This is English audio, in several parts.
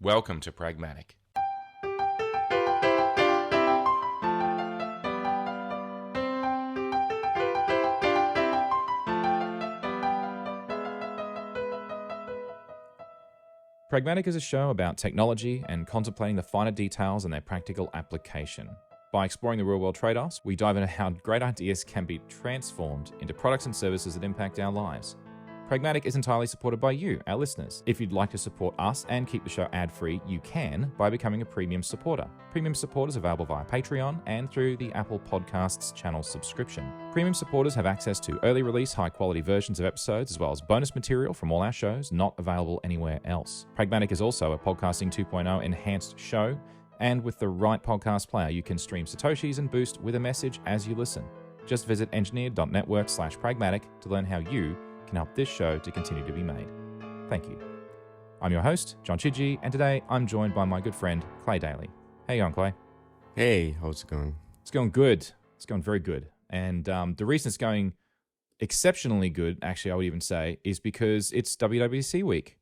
Welcome to Pragmatic. Pragmatic is a show about technology and contemplating the finer details and their practical application. By exploring the real-world trade-offs, we dive into how great ideas can be transformed into products and services that impact our lives. Pragmatic is entirely supported by you, our listeners. If you'd like to support us and keep the show ad-free, you can by becoming a premium supporter. Premium support is available via Patreon and through the Apple Podcasts channel subscription. Premium supporters have access to early release, high-quality versions of episodes, as well as bonus material from all our shows, not available anywhere else. Pragmatic is also a Podcasting 2.0 enhanced show, and with the right podcast player, you can stream Satoshis and Boost with a message as you listen. Just visit engineered.network/pragmatic to learn how you can help this show to continue to be made. Thank you. I'm your host, John Chidgey, and today I'm joined by my good friend, Clay Daly. How you going, Clay? Hey, how's it going? It's going good. It's going very good. And the reason it's going exceptionally good, actually, I would even say, is because it's WWDC week,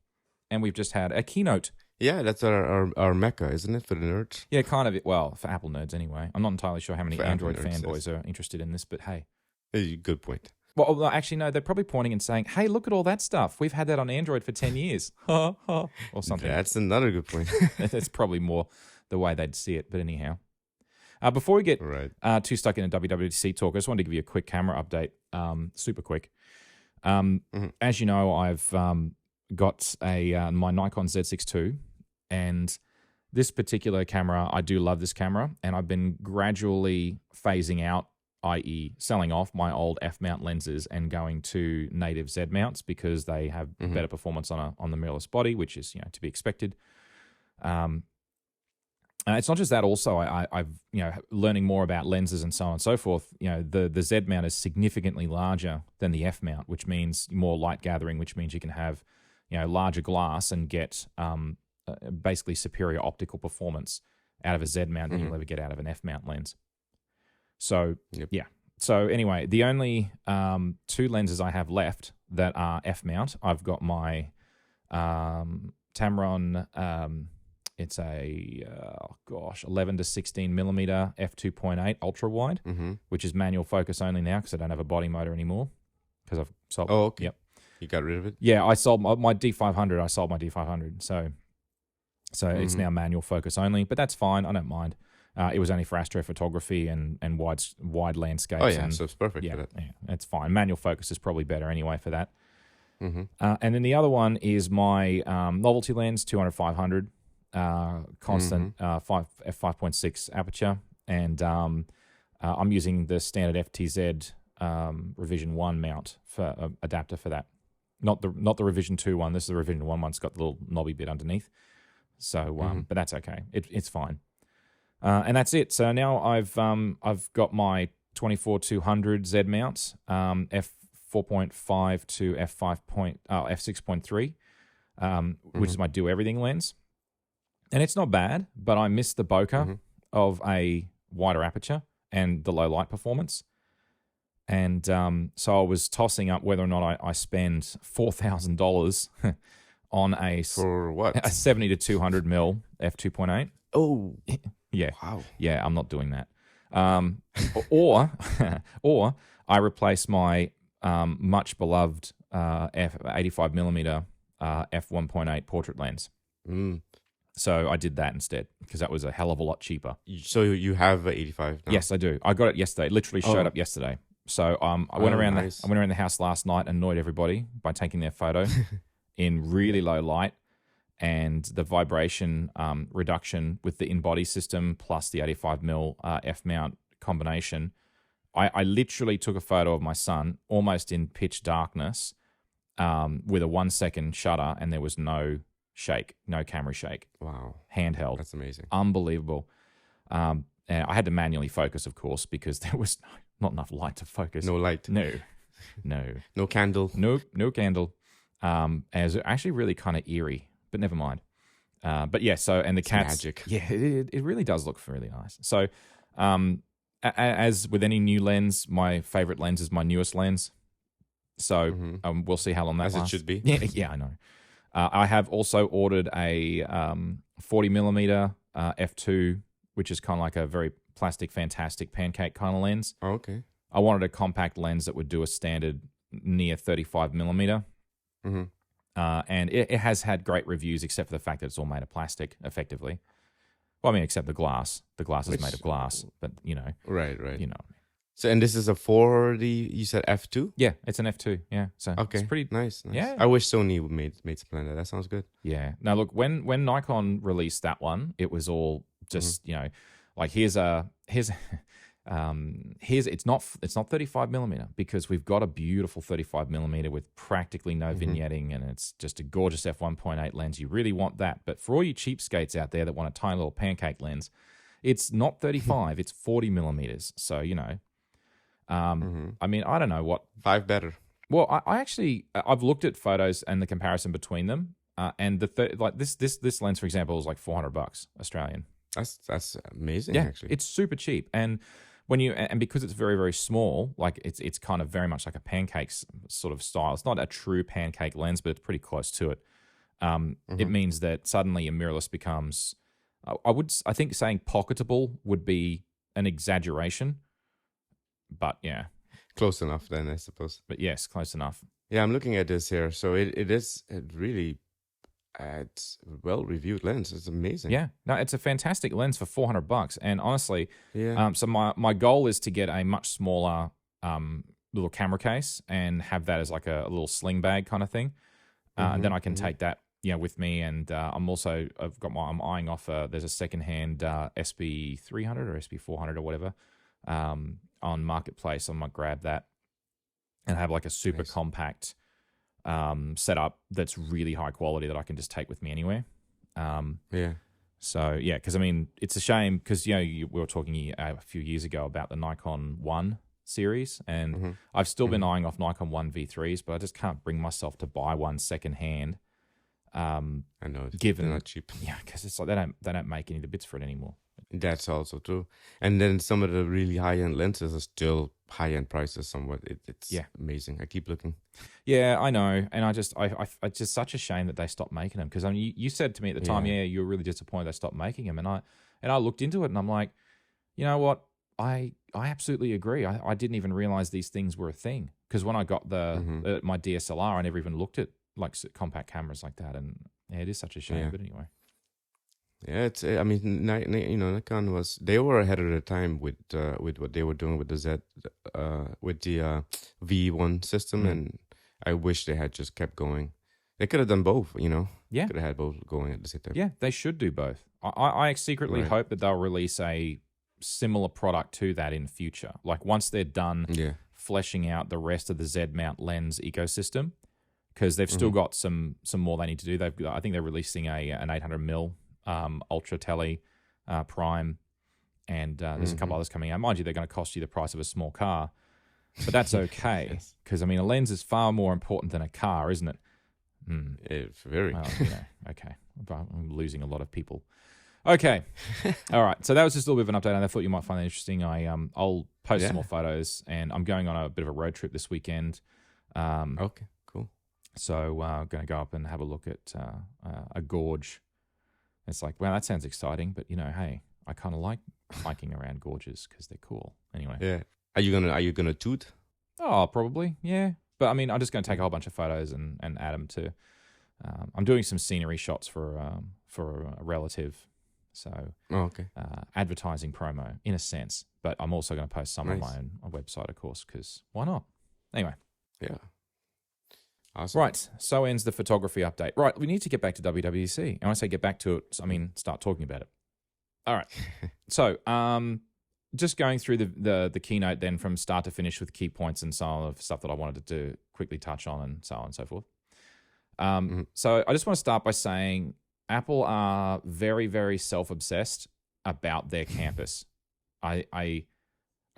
and we've just had a keynote. Yeah, that's our mecca, isn't it, for the nerds? Yeah, kind of. Well, for Apple nerds anyway. I'm not entirely sure how many For Android Apple nerds, fanboys are interested in this, but hey. Good point. Well, actually, no, they're probably pointing and saying, hey, look at all that stuff. We've had that on Android for 10 years. Or something. That's another good point. That's probably more the way they'd see it. But anyhow, before we get too stuck in a WWDC talk, I just wanted to give you a quick camera update, super quick. As you know, I've got my Nikon Z6 II, and this particular camera, I do love this camera, and I've been gradually phasing out, i.e. selling off my old F-mount lenses and going to native Z-mounts because they have better performance on the mirrorless body, which is to be expected. It's not just that. Also, I've learning more about lenses and so on and so forth. The Z-mount is significantly larger than the F-mount, which means more light gathering, which means you can have larger glass and get basically superior optical performance out of a Z-mount than you'll ever get out of an F-mount lens. So, yeah. So, anyway, the only two lenses I have left that are F-mount, I've got my Tamron, it's a, 11 to 16 millimeter f2.8 ultra-wide, which is manual focus only now because I don't have a body motor anymore because I've sold. Oh, okay. Yep. You got rid of it? Yeah, I sold my D500. I sold my D500. So it's now manual focus only, but that's fine. I don't mind. It was only for astrophotography and wide landscapes. Oh, yeah, so it's perfect for that. Yeah, it's fine. Manual focus is probably better anyway for that. And then the other one is my novelty lens, 200-500, constant f5.6 aperture. And I'm using the standard FTZ Revision 1 mount for adapter for that. Not the Revision 2 one. This is the Revision 1 one. It's got the little knobby bit underneath. So, but that's okay. It's fine. And that's it. So now I've got my 24-200 Z mount, f4.5 to f6.3, which is my do everything lens, and it's not bad. But I miss the bokeh of a wider aperture and the low light performance. And so I was tossing up whether or not I spend $4,000 on for what? A 70 to 200 mil f2.8. Oh. Yeah. Wow. Yeah, I'm not doing that. Or I replace my much beloved f85 millimeter f1.8 portrait lens. So I did that instead because that was a hell of a lot cheaper. So you have 85 now? Yes, I do. I got it yesterday. It literally showed up yesterday. So I went around the house last night and annoyed everybody by taking their photo in really low light. And the vibration reduction with the in-body system plus the 85mm F-mount combination, I literally took a photo of my son almost in pitch darkness with a 1 second shutter, and there was no shake, no camera shake. Wow. Handheld. That's amazing. Unbelievable. And I had to manually focus, of course, because there was not enough light to focus. No light. No. No candle. No candle. And it was actually really kind of eerie. But never mind. But yeah, so, and the cats. Magic. Yeah, it really does look really nice. So, as with any new lens, my favorite lens is my newest lens. So, we'll see how long that lasts. As it should be. Yeah, I know. I have also ordered a 40 millimeter f2, which is kind of like a very plastic, fantastic pancake kind of lens. Oh, okay. I wanted a compact lens that would do a standard near 35 millimeter. Mm-hmm. And it has had great reviews, except for the fact that it's all made of plastic, effectively. Well, I mean, except the glass. The glass is made of glass, but Right. So, and this is a 40. You said f2. Yeah, it's an f2. Yeah, so Okay, it's pretty nice. Yeah, I wish Sony made something like that. That sounds good. Yeah. Now, look, when Nikon released that one, it was all just like here's it's not 35 millimeter, because we've got a beautiful 35 millimeter with practically no vignetting, and it's just a gorgeous f1.8 lens. You really want that, but for all you cheapskates out there that want a tiny little pancake lens, it's not 35, it's 40 millimeters. So I mean, I don't know what 5 better. Well, I actually I've looked at photos and the comparison between them, and this lens, for example, is like $400 Australian. That's amazing. Yeah, actually, it's super cheap, and because it's very, very small, like it's kind of very much like a pancake sort of style. It's not a true pancake lens, but it's pretty close to it. It means that suddenly a mirrorless becomes, I think saying pocketable would be an exaggeration, but yeah. Close enough then, I suppose. But yes, close enough. Yeah, I'm looking at this here. So it's well-reviewed lens. It's amazing. Yeah, no, it's a fantastic lens for $400. And honestly, yeah. So my goal is to get a much smaller little camera case and have that as like a little sling bag kind of thing. And then I can take that with me. And I'm eyeing off there's a secondhand SB300 or SB400 or whatever on Marketplace. I might grab that and have like a super compact setup that's really high quality that I can just take with me anywhere. So yeah, because I mean, it's a shame because we were talking a few years ago about the Nikon 1 series, and I've still been eyeing off Nikon 1 V3s, but I just can't bring myself to buy one secondhand. I know, given they're not cheap. Yeah, because it's like they don't make any of the bits for it anymore. That's also true. And then some of the really high-end lenses are still high-end prices somewhat. It's amazing. I keep looking. Yeah, I know. And it's just such a shame that they stopped making them. Because I mean, you said to me at the time, you were really disappointed they stopped making them. And I looked into it and I'm like, you know what? I absolutely agree. I didn't even realize these things were a thing. Because when I got my DSLR, I never even looked at like compact cameras like that. And yeah, it is such a shame. Yeah. But anyway. Yeah, I mean, Nikon they were ahead of their time with what they were doing with the with the V1 system, and I wish they had just kept going. They could have done both, Yeah, could have had both going at the same time. Yeah, they should do both. I secretly hope that they'll release a similar product to that in future. Like once they're done fleshing out the rest of the Z mount lens ecosystem, because they've still got some more they need to do. I think they're releasing an 800mm. Ultra Tele Prime, and there's a couple others coming out. Mind you, they're going to cost you the price of a small car, but that's okay because I mean, a lens is far more important than a car, isn't it? It's very. Well, okay. I'm losing a lot of people. Okay, all right. So that was just a little bit of an update, and I thought you might find that interesting. I'll post some more photos, and I'm going on a bit of a road trip this weekend. Okay, cool. So I'm going to go up and have a look at a gorge. It's like, well, that sounds exciting, but hey, I kind of like hiking around gorges because they're cool. Anyway, yeah. Are you gonna toot? Oh, probably, yeah. But I mean, I'm just going to take a whole bunch of photos and add them to. I'm doing some scenery shots for a relative, so advertising promo in a sense. But I'm also going to post some on my own website, of course, because why not? Anyway, yeah. Awesome. Right, so ends the photography update. Right, we need to get back to WWDC. And when I say get back to it, I mean start talking about it. All right. So, just going through the keynote then from start to finish with key points and some of stuff that I wanted to quickly touch on and so on and so forth. So I just want to start by saying Apple are very, very self-obsessed about their campus. I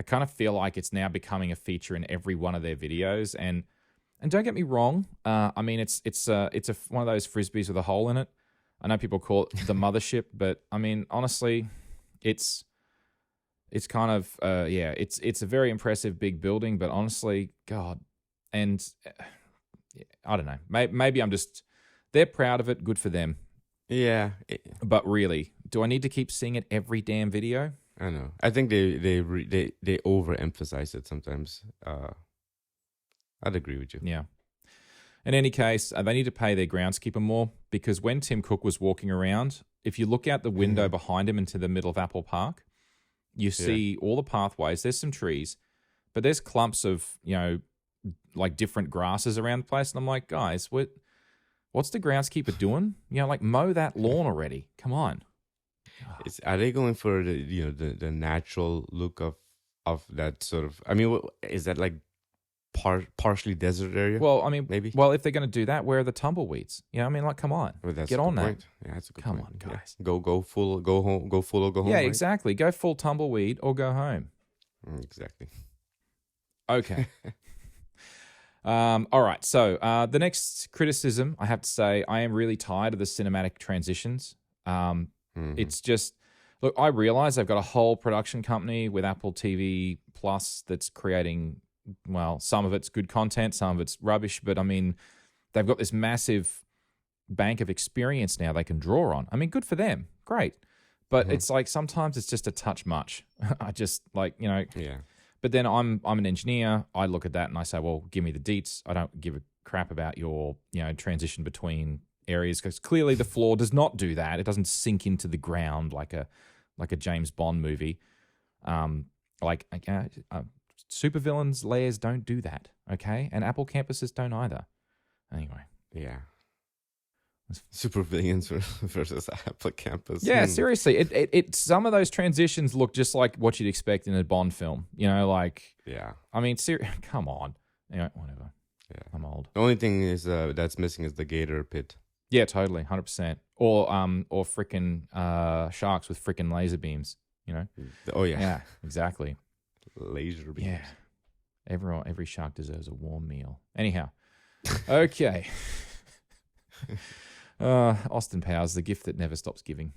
kind of feel like it's now becoming a feature in every one of their videos, and don't get me wrong. I mean, it's one of those frisbees with a hole in it. I know people call it the mothership, but I mean, honestly, it's kind of it's a very impressive big building. But honestly, God, and I don't know. Maybe I'm just they're proud of it. Good for them. Yeah, But really, do I need to keep seeing it every damn video? I know. I think they overemphasize it sometimes. I'd agree with you. Yeah. In any case, they need to pay their groundskeeper more, because when Tim Cook was walking around, if you look out the window behind him into the middle of Apple Park, you see all the pathways. There's some trees, but there's clumps of, like different grasses around the place. And I'm like, guys, what's the groundskeeper doing? Like mow that lawn already. Come on. Are they going for the natural look of that sort of? I mean, is that like partially desert area? Well, I mean, maybe. Well, if they're going to do that, where are the tumbleweeds? Come on, get on that. Point. Yeah, that's a good Come point. on, guys. Yeah. Go full, go home, go full or go home. Yeah, right? exactly. Go full tumbleweed or go home. Exactly. Okay. All right. So the next criticism, I have to say, I am really tired of the cinematic transitions. It's just, look, I realize they've got a whole production company with Apple TV Plus that's creating, well, some of it's good content, some of it's rubbish, but I mean, they've got this massive bank of experience now they can draw on. I mean, good for them. Great. But it's like sometimes it's just a touch much. I just Yeah. But then I'm an engineer. I look at that and I say, well, give me the deets. I don't give a crap about your transition between areas, because clearly the floor does not do that. It doesn't sink into the ground like a James Bond movie. Supervillains layers don't do that. Okay, and Apple campuses don't either. Anyway, yeah. Supervillains versus Apple campus. Yeah, seriously, it some of those transitions look just like what you'd expect in a Bond film. Yeah. I mean, come on. Anyway, whatever. Yeah, I'm old. The only thing is that's missing is the gator pit. Yeah, totally, 100%. Or freaking sharks with freaking laser beams. Oh yeah. Yeah, exactly. Laser beams. Yeah. Every shark deserves a warm meal. Anyhow, okay. Austin Powers, the gift that never stops giving.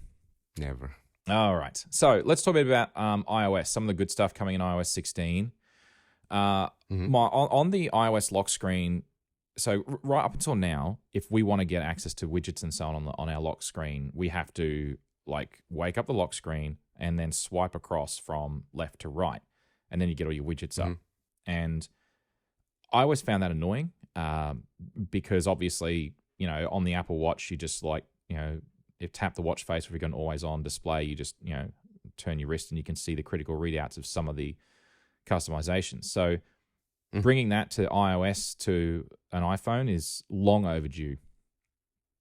Never. All right. So let's talk a bit about iOS, some of the good stuff coming in iOS 16. On the iOS lock screen, so right up until now, if we want to get access to widgets and so on our lock screen, we have to wake up the lock screen and then swipe across from left to right, and then you get all your widgets up. And I always found that annoying because obviously, on the Apple Watch, you just you tap the watch face. If you've got an always on display, you just, turn your wrist and you can see the critical readouts of some of the customizations. So bringing that to iOS to an iPhone is long overdue.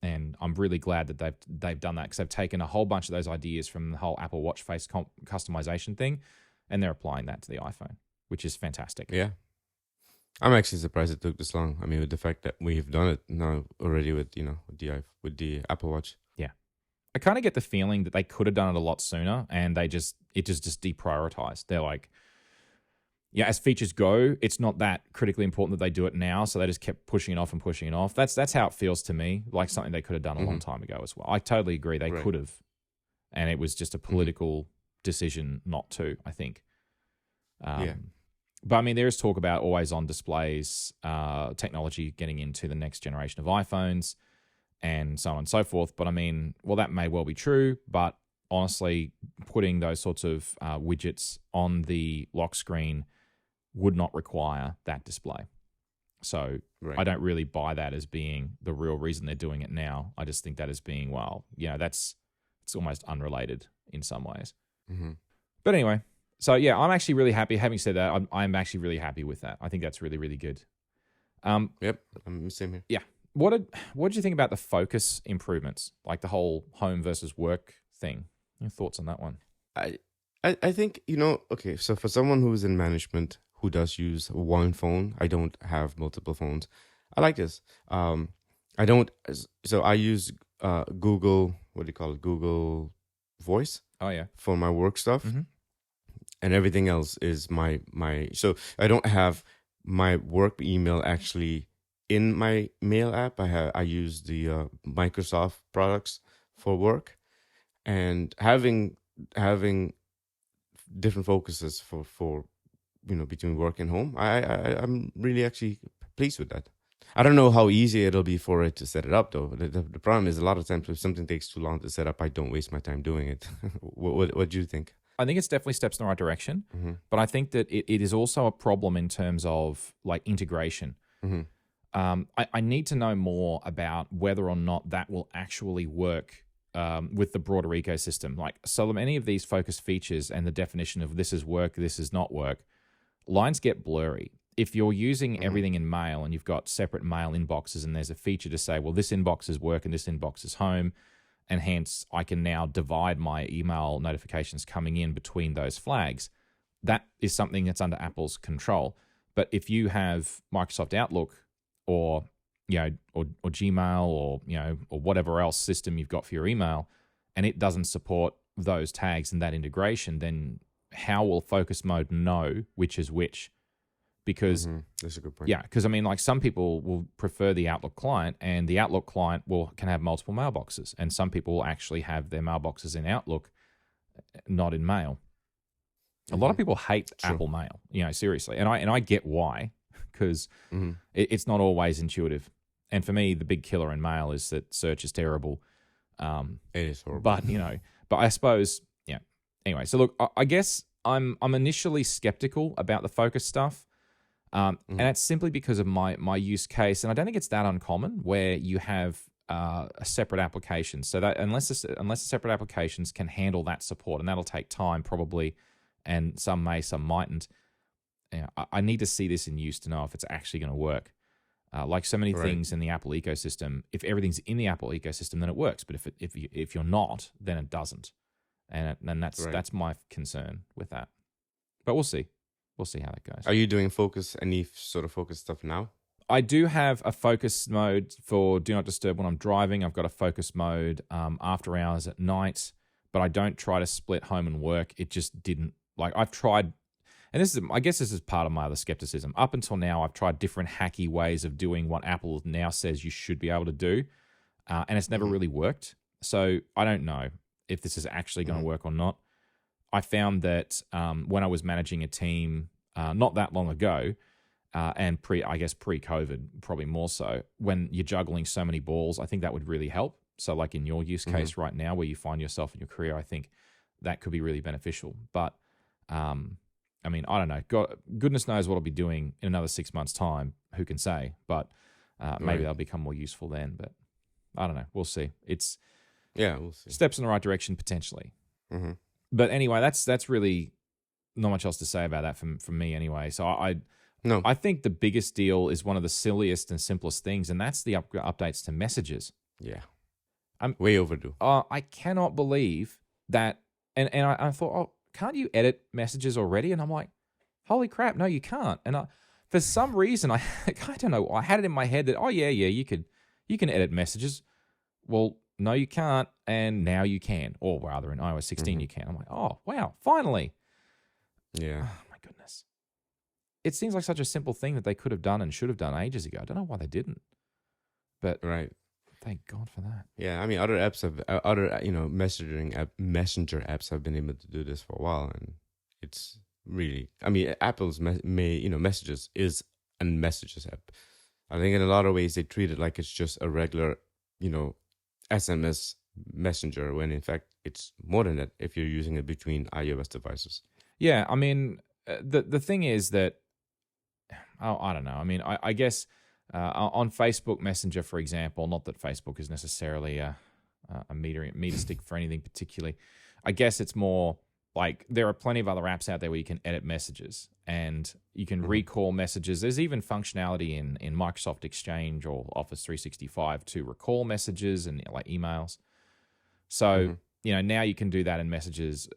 And I'm really glad that they've done that, because they've taken a whole bunch of those ideas from the whole Apple Watch face customization thing, and they're applying that to the iPhone, which is fantastic. Yeah. I'm actually surprised it took this long. I mean, with the fact that we've done it now already with with the Apple Watch. Yeah, I kind of get the feeling that they could have done it a lot sooner, and it just deprioritized. They're like, as features go, it's not that critically important that they do it now, so they just kept pushing it off and pushing it off. That's how it feels to me, like something they could have done a long time ago as well. I totally agree, they could have, and it was just a political decision not to, I think. But I mean, there is talk about always-on displays, technology getting into the next generation of iPhones, and so on and so forth. But I mean, well, that may well be true, but honestly, putting those sorts of widgets on the lock screen would not require that display. So I don't really buy that as being the real reason they're doing it now. I just think that as being, it's almost unrelated in some ways. But anyway. So, I'm actually really happy. Having said that, I'm actually really happy with that. I think that's really, really good. Yep, I'm the same here. Yeah. What did you think about the focus improvements, like the whole home versus work thing? Your thoughts on that one? I think, okay, so for someone who's in management who does use one phone, I don't have multiple phones. I like this. I use Google, what do you call it? Google Voice. Oh, yeah. For my work stuff. And everything else is my so I don't have my work email actually in my mail app. I use the Microsoft products for work, and having different focuses for between work and home. I'm really actually pleased with that. I don't know how easy it'll be for it to set it up, though. The problem is a lot of times if something takes too long to set up, I don't waste my time doing it. What do you think? I think it's definitely steps in the right direction, Mm-hmm. but I think that it is also a problem in terms of like integration. Mm-hmm. I need to know more about whether or not that will actually work with the broader ecosystem. Like, so many of these focus features and the definition of this is work, this is not work, lines get blurry. If you're using everything in mail and you've got separate mail inboxes and there's a feature to say, well, this inbox is work and this inbox is home, and hence I can now divide my email notifications coming in between those flags, that is something that's under Apple's control. But if you have Microsoft Outlook or Gmail or whatever else system you've got for your email, and it doesn't support those tags and that integration, then how will focus mode know which is which? Because that's a good point. Yeah, because I mean, like some people will prefer the Outlook client, and the Outlook client can have multiple mailboxes, and some people will actually have their mailboxes in Outlook, not in Mail. A lot of people hate Apple Mail, seriously, and I get why, because it's not always intuitive. And for me, the big killer in Mail is that search is terrible. It is horrible. But I suppose, yeah. Anyway, so look, I guess I'm initially skeptical about the focus stuff. And it's simply because of my use case, and I don't think it's that uncommon where you have a separate application. So that unless the separate applications can handle that support, and that'll take time probably, and some may, some mightn't. I need to see this in use to know if it's actually going to work. Like so many things in the Apple ecosystem, if everything's in the Apple ecosystem, then it works. But if you're not, then it doesn't, and that's my concern with that. But we'll see. We'll see how that goes. Are you doing any sort of focus stuff now? I do have a focus mode for Do Not Disturb when I'm driving. I've got a focus mode after hours at night, but I don't try to split home and work. It just didn't. Like I've tried, and I guess this is part of my other skepticism. Up until now, I've tried different hacky ways of doing what Apple now says you should be able to do, and it's never really worked. So I don't know if this is actually going to work or not. I found that when I was managing a team not that long ago, and pre-COVID, probably more so, when you're juggling so many balls, I think that would really help. So like in your use case right now, where you find yourself in your career, I think that could be really beneficial. But I mean, I don't know. Goodness knows what I'll be doing in another 6 months' time. Who can say? But maybe they'll become more useful then. But I don't know. We'll see. We'll see. Steps in the right direction potentially. Mm-hmm. But anyway, that's really not much else to say about that from me anyway. So I think the biggest deal is one of the silliest and simplest things, and that's the updates to messages. Yeah. I'm way overdue. I cannot believe that. And I thought, oh, can't you edit messages already? And I'm like, holy crap, no, you can't. And for some reason, I don't know, I had it in my head that, oh, yeah, you can edit messages. Well, no, you can't, and now you can. Or rather, in iOS 16, you can. I'm like, oh, wow, finally. Yeah. Oh, my goodness. It seems like such a simple thing that they could have done and should have done ages ago. I don't know why they didn't. But thank God for that. Yeah, I mean, other apps messenger apps have been able to do this for a while, and it's really, I mean, Apple's messages is a messages app. I think in a lot of ways they treat it like it's just a regular, SMS messenger, when in fact it's more than that if you're using it between iOS devices. Yeah, I mean, the thing is that, I don't know. I mean, I guess on Facebook Messenger, for example, not that Facebook is necessarily a meter stick for anything particularly. I guess it's more like there are plenty of other apps out there where you can edit messages and you can recall messages. There's even functionality in Microsoft Exchange or Office 365 to recall messages and like emails. So, now you can do that in messages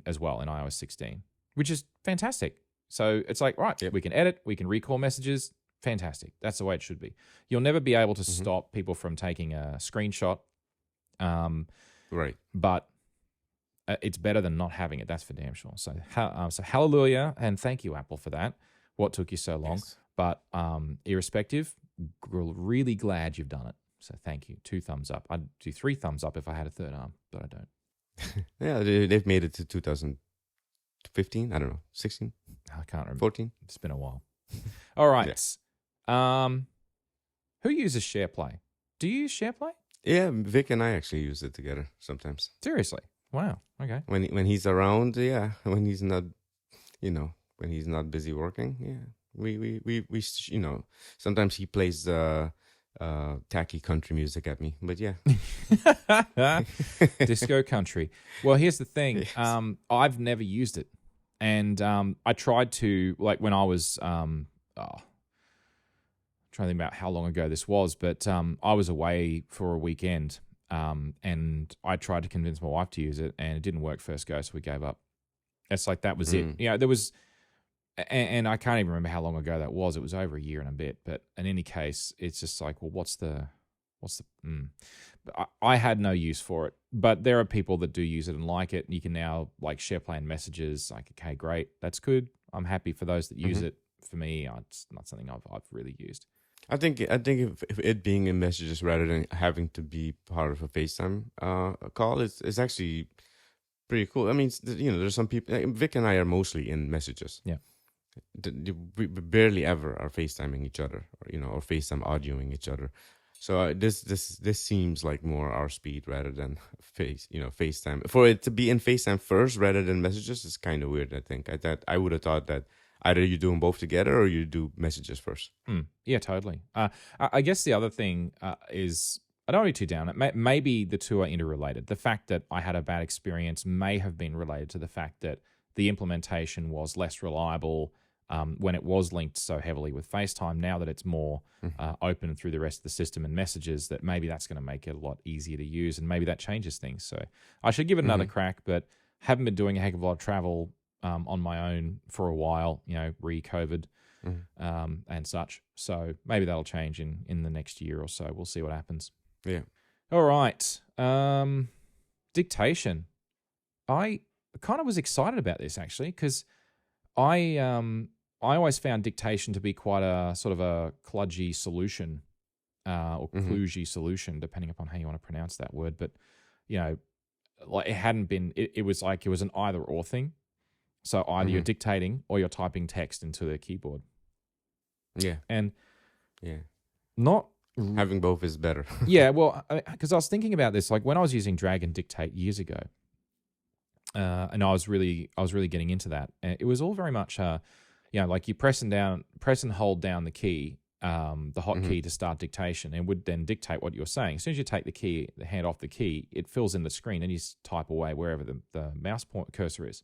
as well in iOS 16, which is fantastic. So it's like, right, we can edit, we can recall messages. Fantastic. That's the way it should be. You'll never be able to stop people from taking a screenshot. But it's better than not having it. That's for damn sure. So hallelujah, and thank you, Apple, for that. What took you so long? Yes. But irrespective, really glad you've done it. So thank you. 2 thumbs up. I'd do 3 thumbs up if I had a third arm, but I don't. Yeah, they've made it to 2015. I don't know, 16. I can't remember. 14. It's been a while. All right. Yeah. Who uses SharePlay? Do you use SharePlay? Yeah, Vic and I actually use it together sometimes. Seriously? Wow. Okay. When he's around, yeah. When he's not, when he's not busy working, yeah. We sometimes he plays tacky country music at me, but yeah. Disco country. Well, here's the thing. Yes. I've never used it. And I tried to, like when I was, trying to think about how long ago this was, but I was away for a weekend and I tried to convince my wife to use it and it didn't work first go, so we gave up. It's like that was it. There was, and I can't even remember how long ago that was. It was over a year and a bit. But in any case, it's just like, well, what's the? I had no use for it, but there are people that do use it and like it. You can now like SharePlay and messages. Like, okay, great, that's good. I'm happy for those that use it. For me, it's not something I've really used. I think if it being in messages rather than having to be part of a FaceTime call is actually pretty cool. I mean, there's some people. Vic and I are mostly in messages. Yeah. We barely ever are FaceTiming each other, or FaceTime audioing each other. So this seems like more our speed rather than FaceTime. For it to be in FaceTime first rather than messages is kind of weird. I think I would have thought that either you do them both together or you do messages first. Yeah, totally. I guess the other thing is I don't want to be too down. Maybe the two are interrelated. The fact that I had a bad experience may have been related to the fact that the implementation was less reliable when it was linked so heavily with FaceTime. Now that it's more open through the rest of the system and messages, that maybe that's going to make it a lot easier to use, and maybe that changes things. So I should give it another crack, but haven't been doing a heck of a lot of travel on my own for a while, re-COVID and such. So maybe that'll change in the next year or so. We'll see what happens. Yeah. All right. Dictation. I kind of was excited about this actually because I always found Dictation to be quite a sort of a kludgy solution or kludgy solution, depending upon how you want to pronounce that word. But, like it hadn't been, it was like it was an either or thing. So either you're dictating or you're typing text into the keyboard. Yeah. And not having both is better. Yeah, well, because I was thinking about this, like when I was using drag and dictate years ago, and I was really getting into that. And it was all very much, like you press and hold down the key, the hotkey to start dictation, and would then dictate what you're saying. As soon as you take the hand off the key, it fills in the screen, and you type away wherever the mouse cursor is.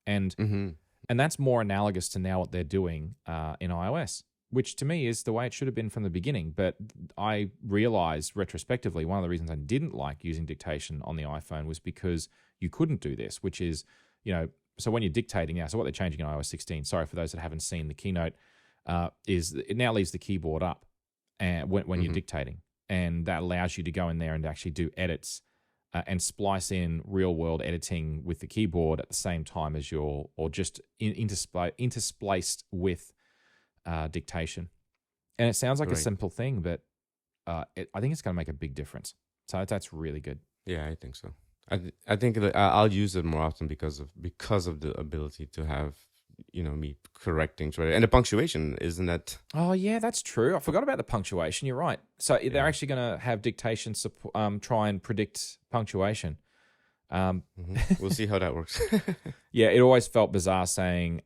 And that's more analogous to now what they're doing in iOS, which to me is the way it should have been from the beginning. But I realized retrospectively, one of the reasons I didn't like using dictation on the iPhone was because you couldn't do this, which is, so when you're dictating now, so what they're changing in iOS 16, sorry for those that haven't seen the keynote, is it now leaves the keyboard up and when you're dictating. And that allows you to go in there and actually do edits and splice in real world editing with the keyboard at the same time as or just interspliced with dictation. And it sounds like a simple thing, but I think it's going to make a big difference. So that's really good. Yeah, I think so. I think that I'll use it more often because of the ability to have me correct things right, and the punctuation, isn't that? Oh yeah, that's true. I forgot about the punctuation. You're right. So they're actually going to have dictation try and predict punctuation. We'll see how that works. Yeah, it always felt bizarre saying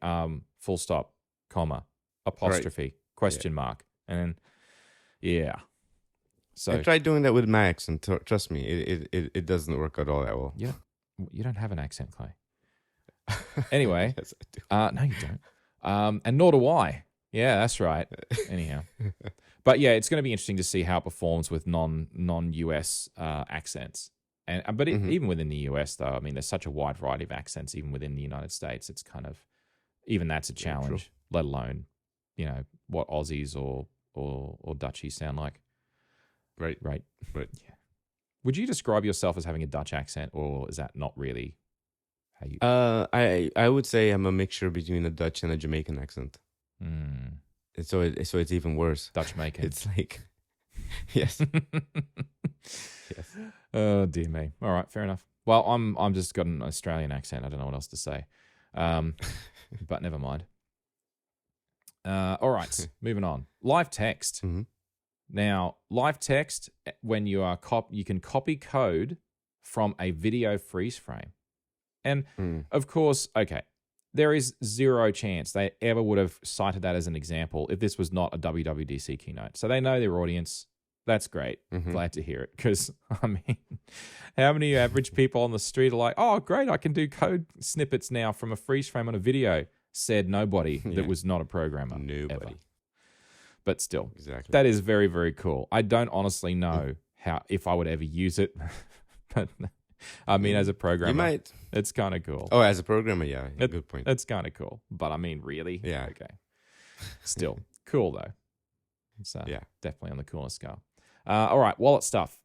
full stop, comma, apostrophe, question mark, and then, So I tried doing that with my accent. Trust me, it doesn't work at all that well. Yeah, you don't have an accent, Clay. Anyway, yes, I do. No, you don't. And nor do I. Yeah, that's right. Anyhow, but yeah, it's going to be interesting to see how it performs with non-US accents. But even within the US, though, I mean, there's such a wide variety of accents even within the United States. It's kind of even that's a challenge. Let alone, what Aussies or Dutchies sound like. Right. Yeah. Would you describe yourself as having a Dutch accent, or is that not really how you? I would say I'm a mixture between a Dutch and a Jamaican accent. So it's even worse. Dutch-Jamaican. It's like, yes. Yes. Oh dear me. All right, fair enough. Well, I'm just got an Australian accent. I don't know what else to say. But never mind. All right, moving on. Live text. Now, live text, when you are you can copy code from a video freeze frame. And of course, okay, there is zero chance they ever would have cited that as an example if this was not a WWDC keynote. So they know their audience. That's great. Glad to hear it. Because, I mean, how many average people on the street are like, oh, great, I can do code snippets now from a freeze frame on a video? Said nobody that was not a programmer. Nobody. Ever. But still, Exactly. that is very, very cool. I don't honestly know if I would ever use it. But, I mean, as a programmer, You might. it's kind of cool. Oh, as a programmer, yeah. Good point. That's kind of cool. But, I mean, really? Yeah. Okay. Still, cool, though. It's Yeah. definitely on the coolest scale. All right, wallet stuff.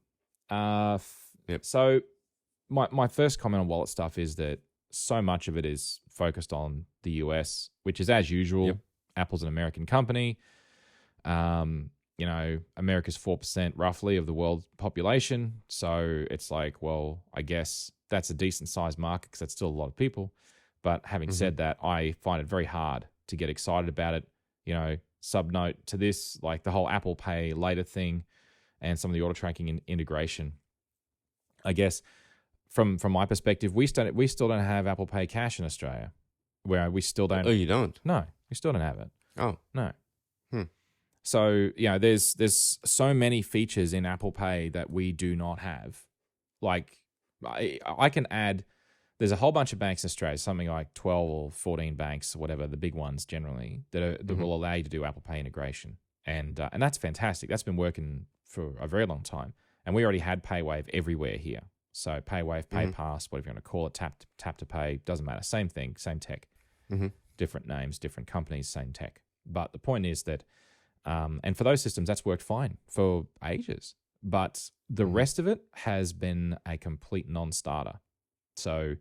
Yep. So my first comment on wallet stuff is that so much of it is focused on the US, which is as usual. Yep. Apple's an American company. You know, America's 4% roughly of the world's population. So it's like, well, I guess that's a decent sized market because that's still a lot of people. But having said that, I find it very hard to get excited about it. You know, subnote to this, like the whole Apple Pay later thing and some of the auto tracking integration. I guess from my perspective, we still don't have Apple Pay Cash in Australia, where we still don't. Oh, you don't? No, we still don't have it. Oh. No. So, you know, there's so many features in Apple Pay that we do not have. Like, I can add, there's a whole bunch of banks in Australia, something like 12 or 14 banks, or whatever, the big ones generally, that will allow you to do Apple Pay integration. And that's fantastic. That's been working for a very long time. And we already had PayWave everywhere here. So PayWave, PayPass, whatever you want to call it, tap to pay, doesn't matter. Same thing, same tech. Different names, different companies, same tech. But the point is that, and for those systems, that's worked fine for ages. But the rest of it has been a complete non-starter. So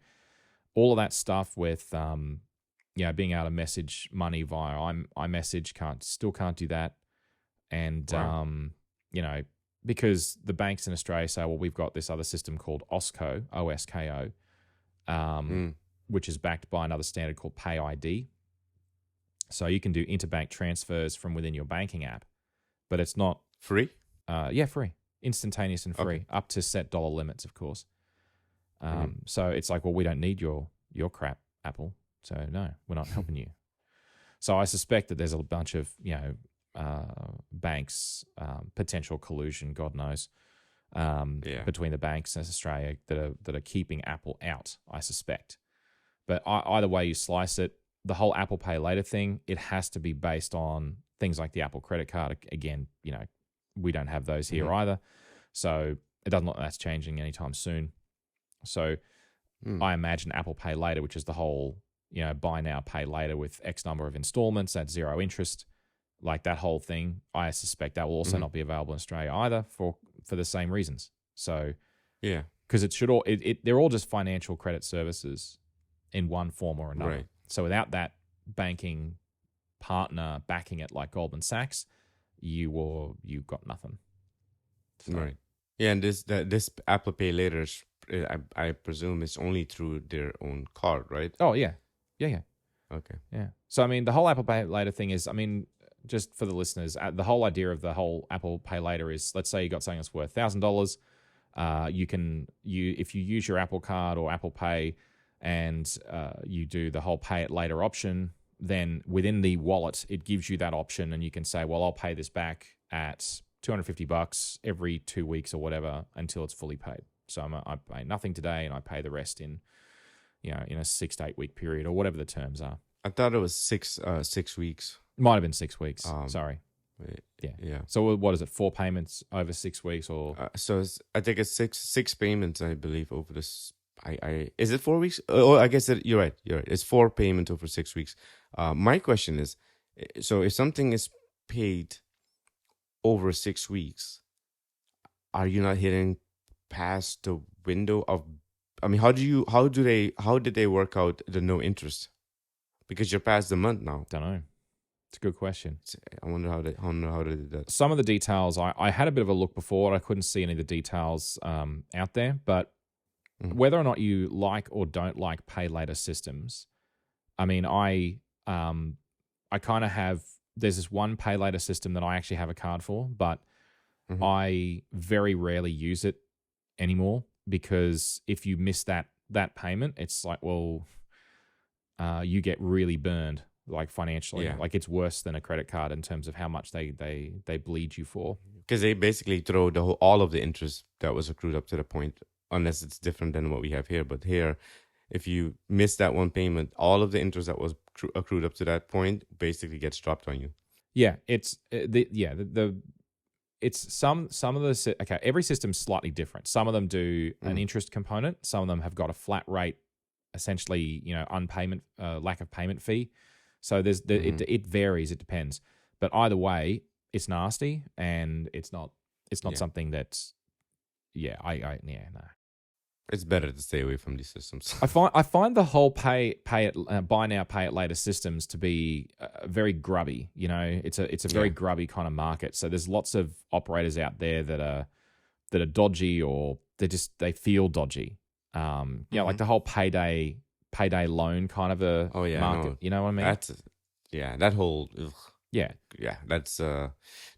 all of that stuff with, you know, being able to message money via iMessage, still can't do that. And, you know, because the banks in Australia say, well, we've got this other system called OSCO, OSKO, which is backed by another standard called PayID. So you can do interbank transfers from within your banking app, but it's not Free? Yeah, free, instantaneous and free, up to set dollar limits, of course. So it's like, well, we don't need your crap, Apple. So no, we're not helping you. So I suspect that there's a bunch of, you know, banks, potential collusion, God knows, between the banks in Australia that are keeping Apple out, I suspect. But either way you slice it, the whole Apple Pay Later thing, it has to be based on things like the Apple credit card. Again, you know, we don't have those here either. So it doesn't look like that's changing anytime soon. So I imagine Apple Pay Later, which is the whole, you know, buy now, pay later with X number of installments at zero interest, like that whole thing, I suspect that will also not be available in Australia either for the same reasons. So Yeah. because they're all just financial credit services in one form or another. Right. So without that banking partner backing it like Goldman Sachs, you've got nothing. So, Right. Yeah, and this Apple Pay Later, I presume, is only through their own card, right? Oh yeah. Okay. Yeah. So I mean, the whole Apple Pay Later thing is, I mean, just for the listeners, the whole idea of the whole Apple Pay Later is, let's say you got something that's worth $1,000. If you use your Apple Card or Apple Pay, and you do the whole pay it later option, then within the wallet, it gives you that option, and you can say, well, I'll pay this back at $250 every 2 weeks or whatever until it's fully paid. So I pay nothing today, and I pay the rest in a 6 to 8 week period or whatever the terms are. I thought it was 6 weeks. It might have been 6 weeks. Sorry. Yeah. So what is it? 4 payments over 6 weeks, or I think it's six payments, I believe, over this. Is it 4 weeks? Oh, I guess you're right. It's 4 payments over 6 weeks. My question is, so if something is paid over 6 weeks, are you not hitting past the window of? I mean, how did they work out the no interest? Because you're past the month now. Don't know. It's a good question. I wonder how they did that. Some of the details, I had a bit of a look before. I couldn't see any of the details out there, but whether or not you like or don't like pay later systems, I mean, I kind of have. There's this one pay later system that I actually have a card for, but I very rarely use it anymore, because if you miss that payment, it's like, well, you get really burned, like financially. Yeah. Like it's worse than a credit card in terms of how much they bleed you for. Because they basically throw all of the interest that was accrued up to the point, unless it's different than what we have here. But here, if you miss that one payment, all of the interest that was accrued up to that point basically gets dropped on you. Yeah, it's it's some of the okay. Every system's slightly different. Some of them do an interest component. Some of them have got a flat rate, essentially, unpayment, lack of payment fee. So there's it varies. It depends. But either way, it's nasty, and it's not something that's no. It's better to stay away from these systems. I find the whole buy now, pay it later systems to be very grubby. It's a very grubby kind of market. So there's lots of operators out there that are dodgy, or they feel dodgy. Like the whole payday loan kind of a market. No. You know what I mean? That whole yeah, that's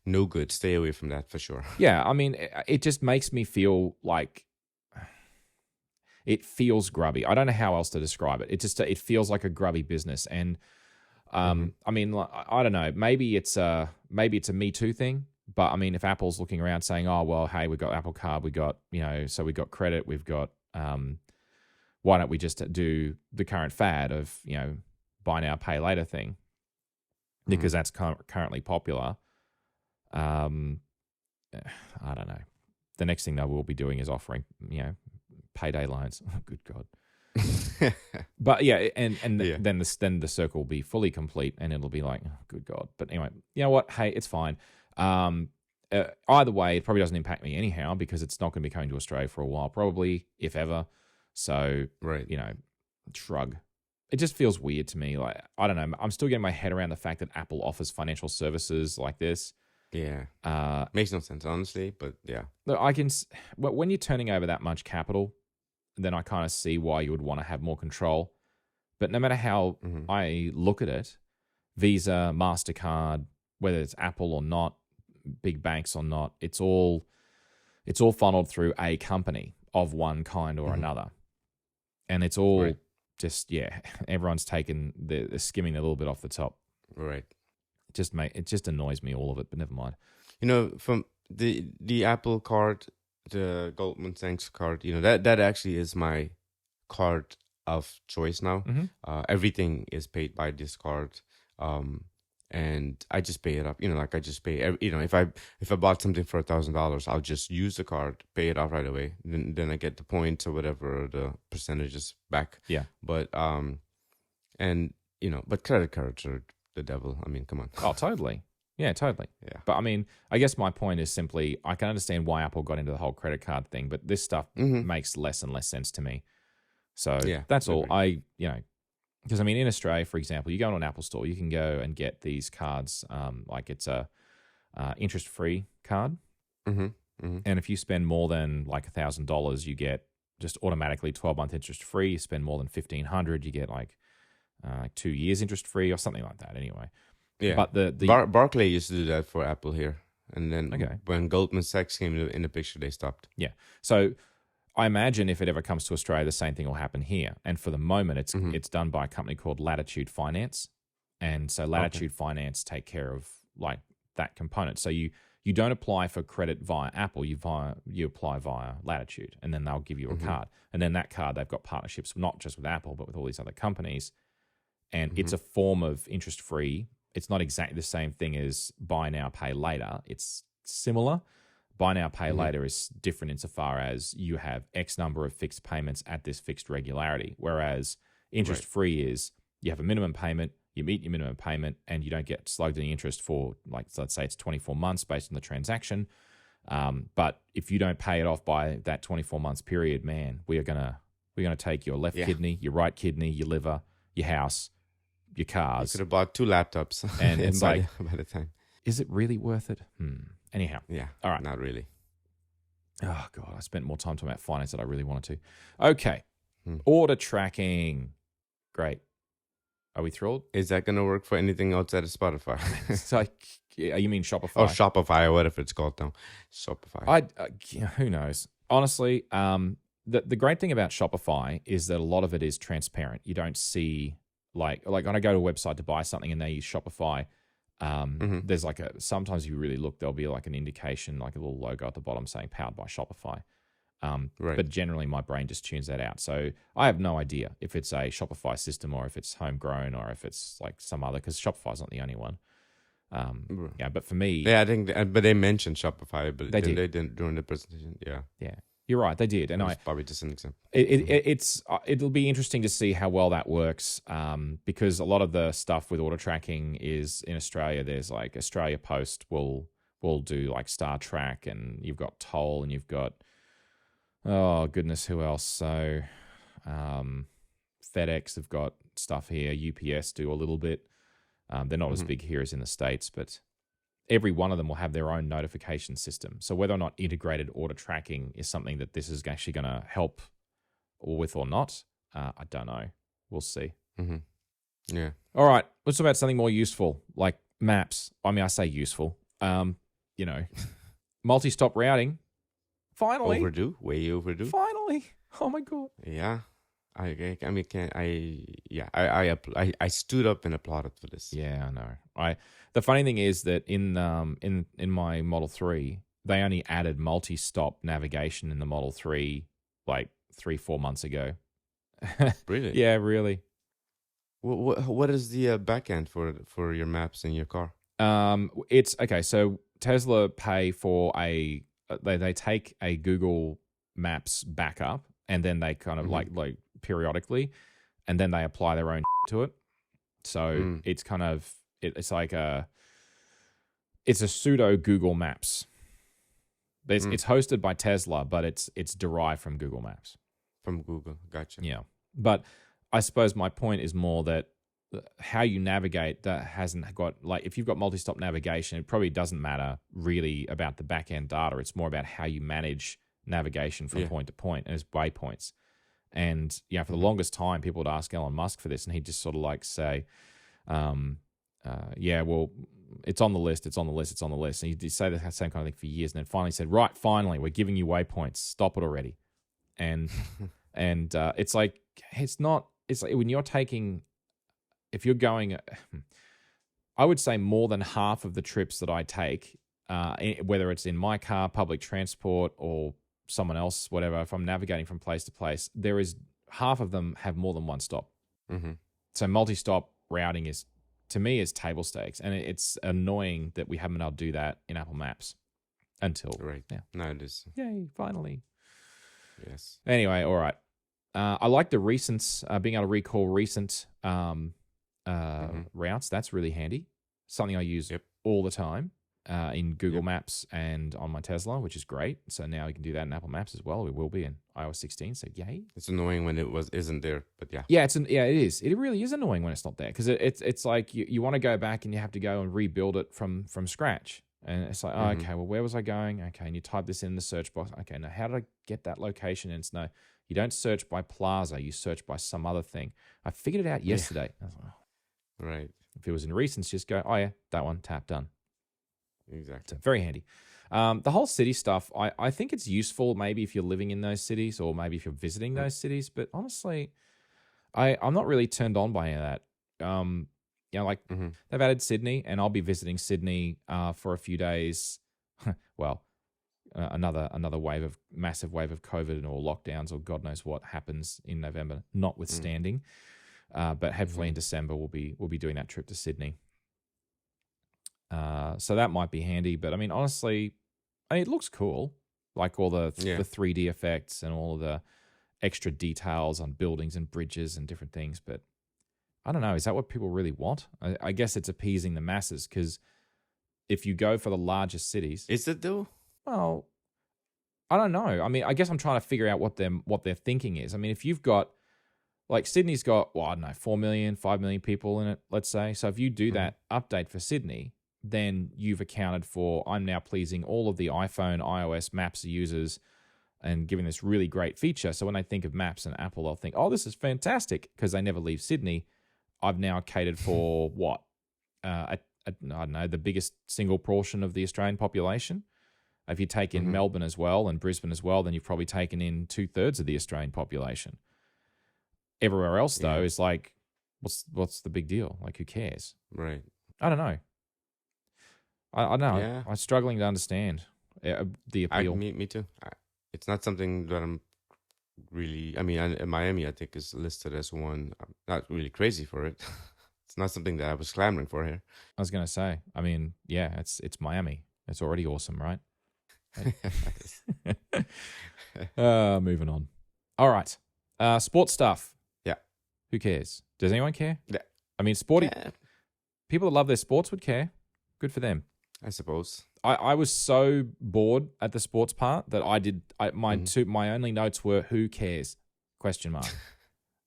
no good. Stay away from that for sure. Yeah, I mean, it just makes me feel like it feels grubby. I don't know how else to describe it. It feels like a grubby business, and I mean, I don't know. Maybe it's a Me Too thing. But I mean, if Apple's looking around saying, "Oh well, hey, we got Apple Card, we got so we got credit, we've got why don't we just do the current fad of buy now, pay later thing?" Because that's currently popular. I don't know. The next thing they will be doing is offering payday loans. Oh, good God. But yeah, and then the circle will be fully complete, and it'll be like, oh, good God. But anyway, you know what? Hey, it's fine. Either way, it probably doesn't impact me anyhow, because it's not going to be coming to Australia for a while, probably, if ever. So, shrug. It just feels weird to me. Like, I don't know. I'm still getting my head around the fact that Apple offers financial services like this. Yeah. Makes no sense, honestly, but yeah. Look, when you're turning over that much capital, then I kind of see why you would want to have more control. But no matter how I look at it, Visa, MasterCard, whether it's Apple or not, big banks or not, it's all funneled through a company of one kind or another. And it's all just, everyone's taken, they're skimming a little bit off the top. Right. It just annoys me, all of it, but never mind. From the Apple card, the Goldman Sachs card, that actually is my card of choice now. Everything is paid by this card. And I just pay it up, like I just pay, if I bought something for $1,000, I'll just use the card, pay it off right away. Then I get the points or whatever, the percentages back. Yeah. But, but credit cards are the devil. I mean, come on. Oh, totally. Yeah, totally. Yeah. But I mean, I guess my point is simply, I can understand why Apple got into the whole credit card thing, but this stuff makes less and less sense to me. So that's all. Because I mean, in Australia, for example, you go to an Apple store, you can go and get these cards, like it's a interest-free card. And if you spend more than like $1,000, you get just automatically 12-month interest-free. You spend more than $1,500, you get like 2 years interest-free or something like that. Anyway, yeah. But the Barclay used to do that for Apple here, and then when Goldman Sachs came in the picture, they stopped. Yeah. So I imagine if it ever comes to Australia, the same thing will happen here. And for the moment, it's done by a company called Latitude Finance. And so Latitude Finance take care of like that component. So you don't apply for credit via Apple, you apply via Latitude, and then they'll give you a card. And then that card, they've got partnerships, not just with Apple, but with all these other companies. And it's a form of interest-free. It's not exactly the same thing as buy now, pay later. It's similar. Buy now, pay later is different insofar as you have X number of fixed payments at this fixed regularity, whereas interest-free is you have a minimum payment, you meet your minimum payment, and you don't get slugged any interest for, like, let's say it's 24 months based on the transaction. But if you don't pay it off by that 24 months period, man, we're gonna take your left kidney, your right kidney, your liver, your house, your cars. You could have bought 2 laptops, and it's by the time. Is it really worth it? Anyhow. Yeah. All right. Not really. Oh, God. I spent more time talking about finance than I really wanted to. Okay. Order tracking. Great. Are we thrilled? Is that going to work for anything outside of Spotify? So, you mean Shopify? Or Shopify, or whatever it's called now. Shopify. Who knows? Honestly, the great thing about Shopify is that a lot of it is transparent. You don't see like when I go to a website to buy something and they use Shopify, there's like sometimes you really look, there'll be like an indication, like a little logo at the bottom saying powered by Shopify. Right. But generally my brain just tunes that out. So I have no idea if it's a Shopify system or if it's homegrown or if it's like some other, because Shopify's not the only one. Yeah, but for me, yeah, I think, but they mentioned Shopify, but they didn't during the presentation. Yeah, you're right, they did, and probably just an example. It'll be interesting to see how well that works, because a lot of the stuff with auto tracking is in Australia. There's like Australia Post will do like Star Trek, and you've got Toll, and you've got oh goodness, who else? So FedEx have got stuff here. UPS do a little bit. They're not as big here as in the States, but every one of them will have their own notification system. So whether or not integrated auto tracking is something that this is actually going to help with or not, I don't know. We'll see. Yeah. All right. Let's talk about something more useful, like maps. I mean, I say useful. Multi-stop routing. Finally. Overdue. Way overdue. Finally. Oh my God. Yeah. I stood up and applauded for this. Yeah, I know. The funny thing is that in my Model 3, they only added multi-stop navigation in the Model 3 like 3-4 months ago. Really? Yeah, really. What is the backend for your maps in your car? It's okay. So Tesla pay for they take a Google Maps backup, and then they kind of like periodically, and then they apply their own to it. So it's kind of it's like it's a pseudo Google Maps. It's hosted by Tesla, but it's derived from Google Maps. From Google, gotcha. Yeah, but I suppose my point is more that how you navigate that hasn't got, like, if you've got multi-stop navigation, it probably doesn't matter really about the back-end data. It's more about how you manage navigation from point to point, and it's waypoints. And for the longest time, people would ask Elon Musk for this, and he'd just sort of like say, well, it's on the list, it's on the list, it's on the list. And he'd say the same kind of thing for years, and then finally said, right, finally, we're giving you waypoints. Stop it already. And it's like, it's like when you're taking, if you're going, I would say more than half of the trips that I take, whether it's in my car, public transport, or someone else, whatever, if I'm navigating from place to place, there is half of them have more than one stop. So multi-stop routing is, to me, is table stakes, and it's annoying that we haven't been able to do that in Apple Maps until now it is. Yay, finally. Yes. Anyway, all right. I like the recents, being able to recall recent routes. That's really handy. Something I use all the time in Google Maps and on my Tesla, which is great. So now you can do that in Apple Maps as well. It will be in iOS 16. So yay! It's annoying when it isn't there, but yeah. Yeah, it is. It really is annoying when it's not there, because it's like you want to go back and you have to go and rebuild it from scratch. And it's like, oh, okay, well, where was I going? Okay, and you type this in the search box. Okay, now how did I get that location? And it's no, you don't search by plaza. You search by some other thing. I figured it out yesterday. I was like, oh. Right. If it was in recents, just go, oh yeah, that one, tap, done. Exactly. So very handy. The whole city stuff, I think it's useful maybe if you're living in those cities, or maybe if you're visiting those cities. But honestly, I'm not really turned on by any of that. They've added Sydney, and I'll be visiting Sydney for a few days. Well, another massive wave of COVID or lockdowns or God knows what happens in November, notwithstanding. But hopefully in December we'll be doing that trip to Sydney. So that might be handy. But I mean, honestly, it looks cool, like all the 3D effects and all of the extra details on buildings and bridges and different things. But I don't know. Is that what people really want? I guess it's appeasing the masses, because if you go for the largest cities, is it though? Well, I don't know. I mean, I guess I'm trying to figure out what their thinking is. I mean, if you've got, like, Sydney's got, well, I don't know, 4 million, 5 million people in it, let's say. So if you do that update for Sydney, then you've accounted for, I'm now pleasing all of the iPhone, iOS, Maps users and giving this really great feature. So when they think of Maps and Apple, they'll think, oh, this is fantastic, because they never leave Sydney. I've now catered for what? I don't know, the biggest single portion of the Australian population. If you take in Melbourne as well and Brisbane as well, then you've probably taken in 2/3 of the Australian population. Everywhere else, though, is like, what's the big deal? Like, who cares? Right. I don't know. I don't know. Yeah. I'm struggling to understand the appeal. Me too. It's not something that I'm really. I mean, Miami, I think, is listed as one. I'm not really crazy for it. It's not something that I was clamoring for here. I was going to say, I mean, yeah, it's Miami. It's already awesome, right? Moving on. All right. Sports stuff. Yeah. Who cares? Does anyone care? Yeah. I mean, people that love their sports would care. Good for them. I suppose. I was so bored at the sports part that my only notes were "Who cares?" ?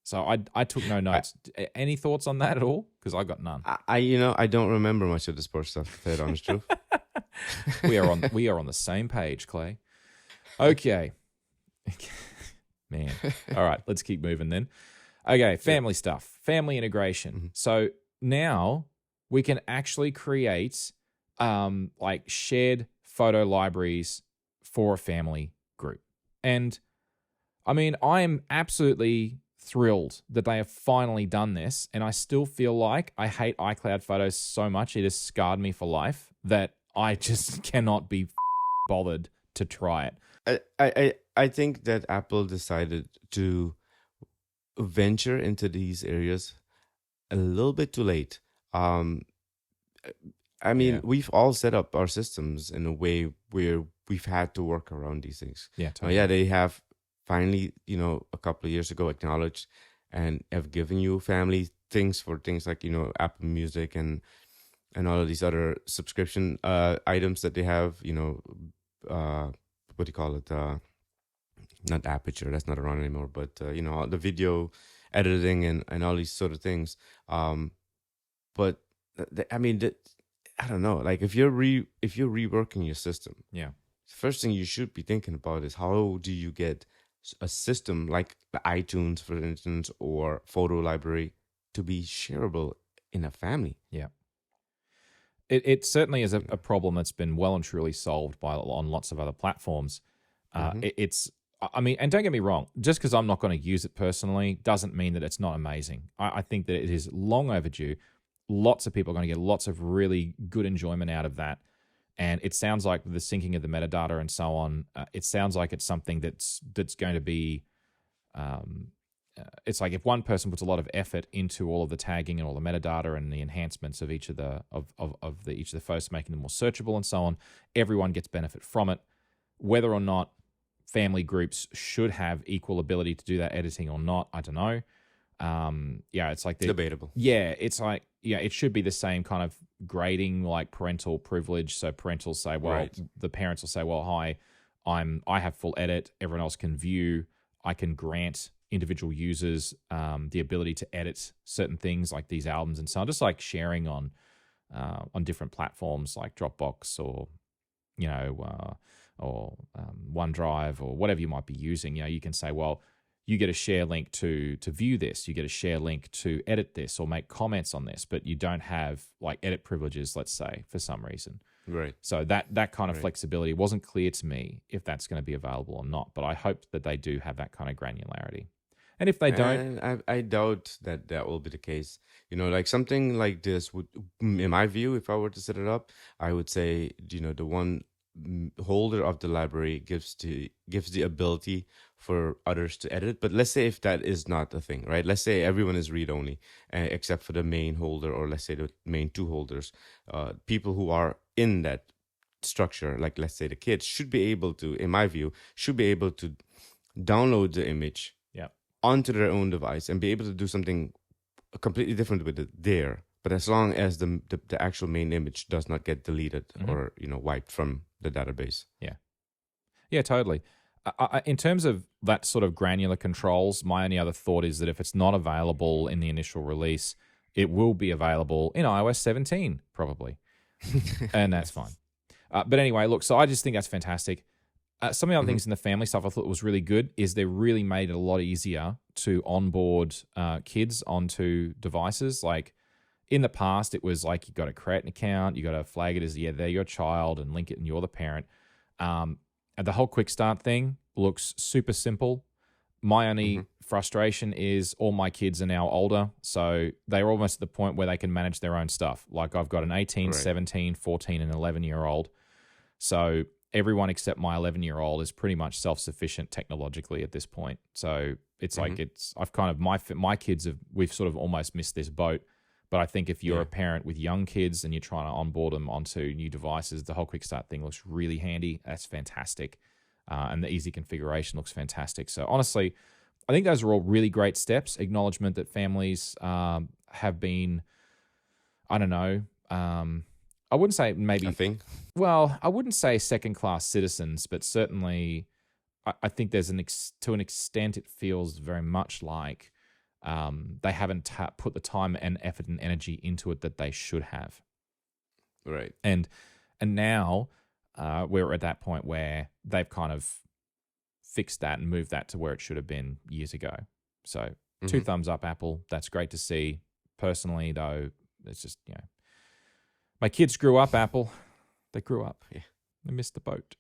So I took no notes. Any thoughts on that at all? Because I got none. I don't remember much of the sports stuff. To tell you the honest truth. We are on the same page, Clay. Okay. Man. All right, let's keep moving then. Okay, family stuff, family integration. So now we can actually create like shared photo libraries for a family group. And I mean, I am absolutely thrilled that they have finally done this. And I still feel like I hate iCloud photos so much, it has scarred me for life that I just cannot be bothered to try it. I think that Apple decided to venture into these areas a little bit too late. I mean, we've all set up our systems in a way where we've had to work around these things. Yeah, totally. They have finally, a couple of years ago acknowledged and have given you family things for things like, Apple Music and all of these other subscription items that they have, what do you call it? Not Aperture, that's not around anymore, but, the video editing and all these sort of things. But, I don't know, like if you're reworking your system, the first thing you should be thinking about is how do you get a system like the iTunes, for instance, or photo library to be shareable in a family. Yeah. It certainly is a problem that's been well and truly solved on lots of other platforms. I mean, and don't get me wrong, just because I'm not going to use it personally doesn't mean that it's not amazing. I think that it is long overdue. Lots of people are going to get lots of really good enjoyment out of that. And it sounds like the syncing of the metadata and so on, it sounds like it's something that's going to be, it's like if one person puts a lot of effort into all of the tagging and all the metadata and the enhancements of each of the photos, making them more searchable and so on, everyone gets benefit from it. Whether or not family groups should have equal ability to do that editing or not, I don't know. It's like debatable. Yeah, it's like it should be the same kind of grading like parental privilege. So parentals say, well, the parents will say, well, hi, I have full edit. Everyone else can view. I can grant individual users the ability to edit certain things like these albums and so on. Just like sharing on different platforms like Dropbox or OneDrive or whatever you might be using. You can say, well, you get a share link to view this, you get a share link to edit this or make comments on this, but you don't have like edit privileges, let's say, for some reason. Right. So that kind of flexibility wasn't clear to me if that's going to be available or not, but I hope that they do have that kind of granularity. And if they don't... I doubt that will be the case. Like something like this would, in my view, if I were to set it up, I would say, the one holder of the library gives the ability for others to edit. But let's say if that is not a thing, right? Let's say everyone is read-only, except for the main holder, or let's say the main two holders. People who are in that structure, like let's say the kids, should be able to, in my view, download the image onto their own device and be able to do something completely different with it there. But as long as the actual main image does not get deleted or wiped from the database. Yeah, totally. In terms of that sort of granular controls, my only other thought is that if it's not available in the initial release, it will be available in iOS 17 probably, and that's fine. But anyway, look, so I just think that's fantastic. Some of the other things in the family stuff I thought was really good is they really made it a lot easier to onboard kids onto devices. Like in the past, it was like you got to create an account, you got to flag it as, they're your child and link it and you're the parent. And the whole quick start thing looks super simple. My only frustration is all my kids are now older, so they're almost at the point where they can manage their own stuff. Like I've got an 18, 17, 14, and 11-year-old. So everyone except my 11-year-old is pretty much self-sufficient technologically at this point. So it's like I've kind of, my kids we've sort of almost missed this boat. But I think if you're a parent with young kids and you're trying to onboard them onto new devices, the whole quick start thing looks really handy. That's fantastic. And the easy configuration looks fantastic. So honestly, I think those are all really great steps. Acknowledgement that families have been, I don't know, I wouldn't say maybe... A thing? Well, I wouldn't say second-class citizens, but certainly I think there's to an extent it feels very much like they haven't put the time and effort and energy into it that they should have. Right. And now we're at that point where they've kind of fixed that and moved that to where it should have been years ago. So 2 thumbs up, Apple. That's great to see. Personally, though, it's just, my kids grew up, Apple. They grew up. Yeah. They missed the boat.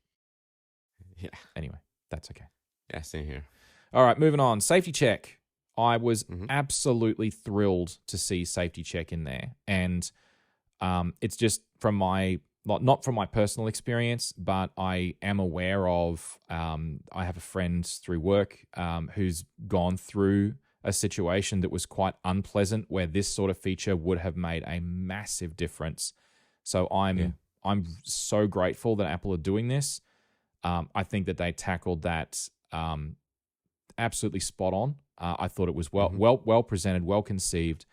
Yeah. Anyway, that's okay. Yeah, same here. All right, moving on. Safety check. I was absolutely thrilled to see safety check in there. And it's just from not from my personal experience, but I am aware of, I have a friend through work who's gone through a situation that was quite unpleasant where this sort of feature would have made a massive difference. So I'm so grateful that Apple are doing this. I think that they tackled that absolutely spot on. I thought it was well presented, well conceived,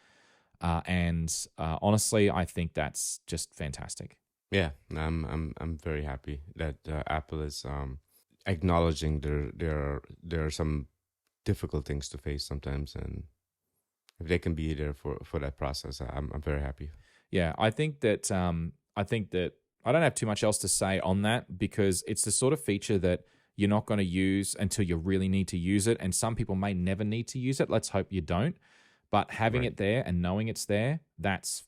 and honestly, I think that's just fantastic. Yeah, I'm very happy that Apple is acknowledging there are some difficult things to face sometimes, and if they can be there for that process, I'm very happy. Yeah, I think that I don't have too much else to say on that because it's the sort of feature that you're not going to use until you really need to use it, and some people may never need to use it. Let's hope you don't. But having it there and knowing it's there, that's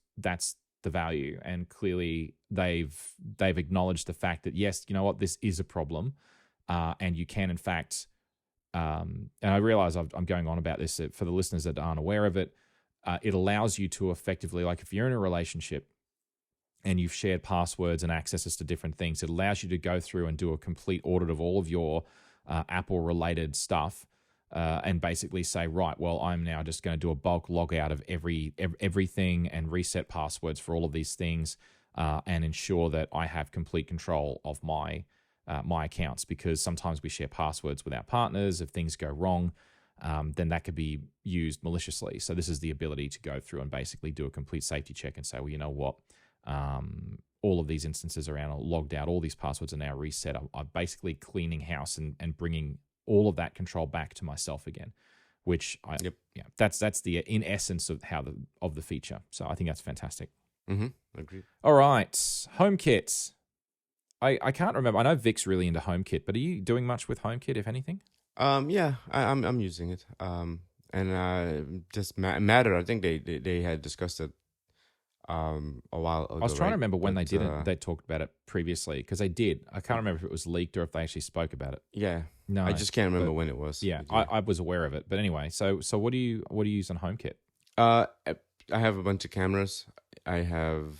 the value. And clearly they've acknowledged the fact that, yes, you know what, this is a problem. And you can, in fact, and I realize I'm going on about this for the listeners that aren't aware of it. It allows you to effectively, like if you're in a relationship and you've shared passwords and accesses to different things, it allows you to go through and do a complete audit of all of your Apple-related stuff and basically say, right, well, I'm now just going to do a bulk log out of everything and reset passwords for all of these things and ensure that I have complete control of my accounts, because sometimes we share passwords with our partners. If things go wrong, then that could be used maliciously. So this is the ability to go through and basically do a complete safety check and say, well, you know what? All of these instances are now logged out. All these passwords are now reset. I'm basically cleaning house and bringing all of that control back to myself again, which that's the in essence of the feature. So I think that's fantastic. Agreed. All right, HomeKit. I can't remember. I know Vic's really into HomeKit, but are you doing much with HomeKit, if anything? Yeah, I'm using it. And just Matter. I think they had discussed it a while ago. I was trying to remember when they did it. They talked about it previously because they did. I can't remember if it was leaked or if they actually spoke about it. Yeah, no, I just can't remember when it was. Yeah, I was aware of it. But anyway, so what do you use on HomeKit? I have a bunch of cameras. I have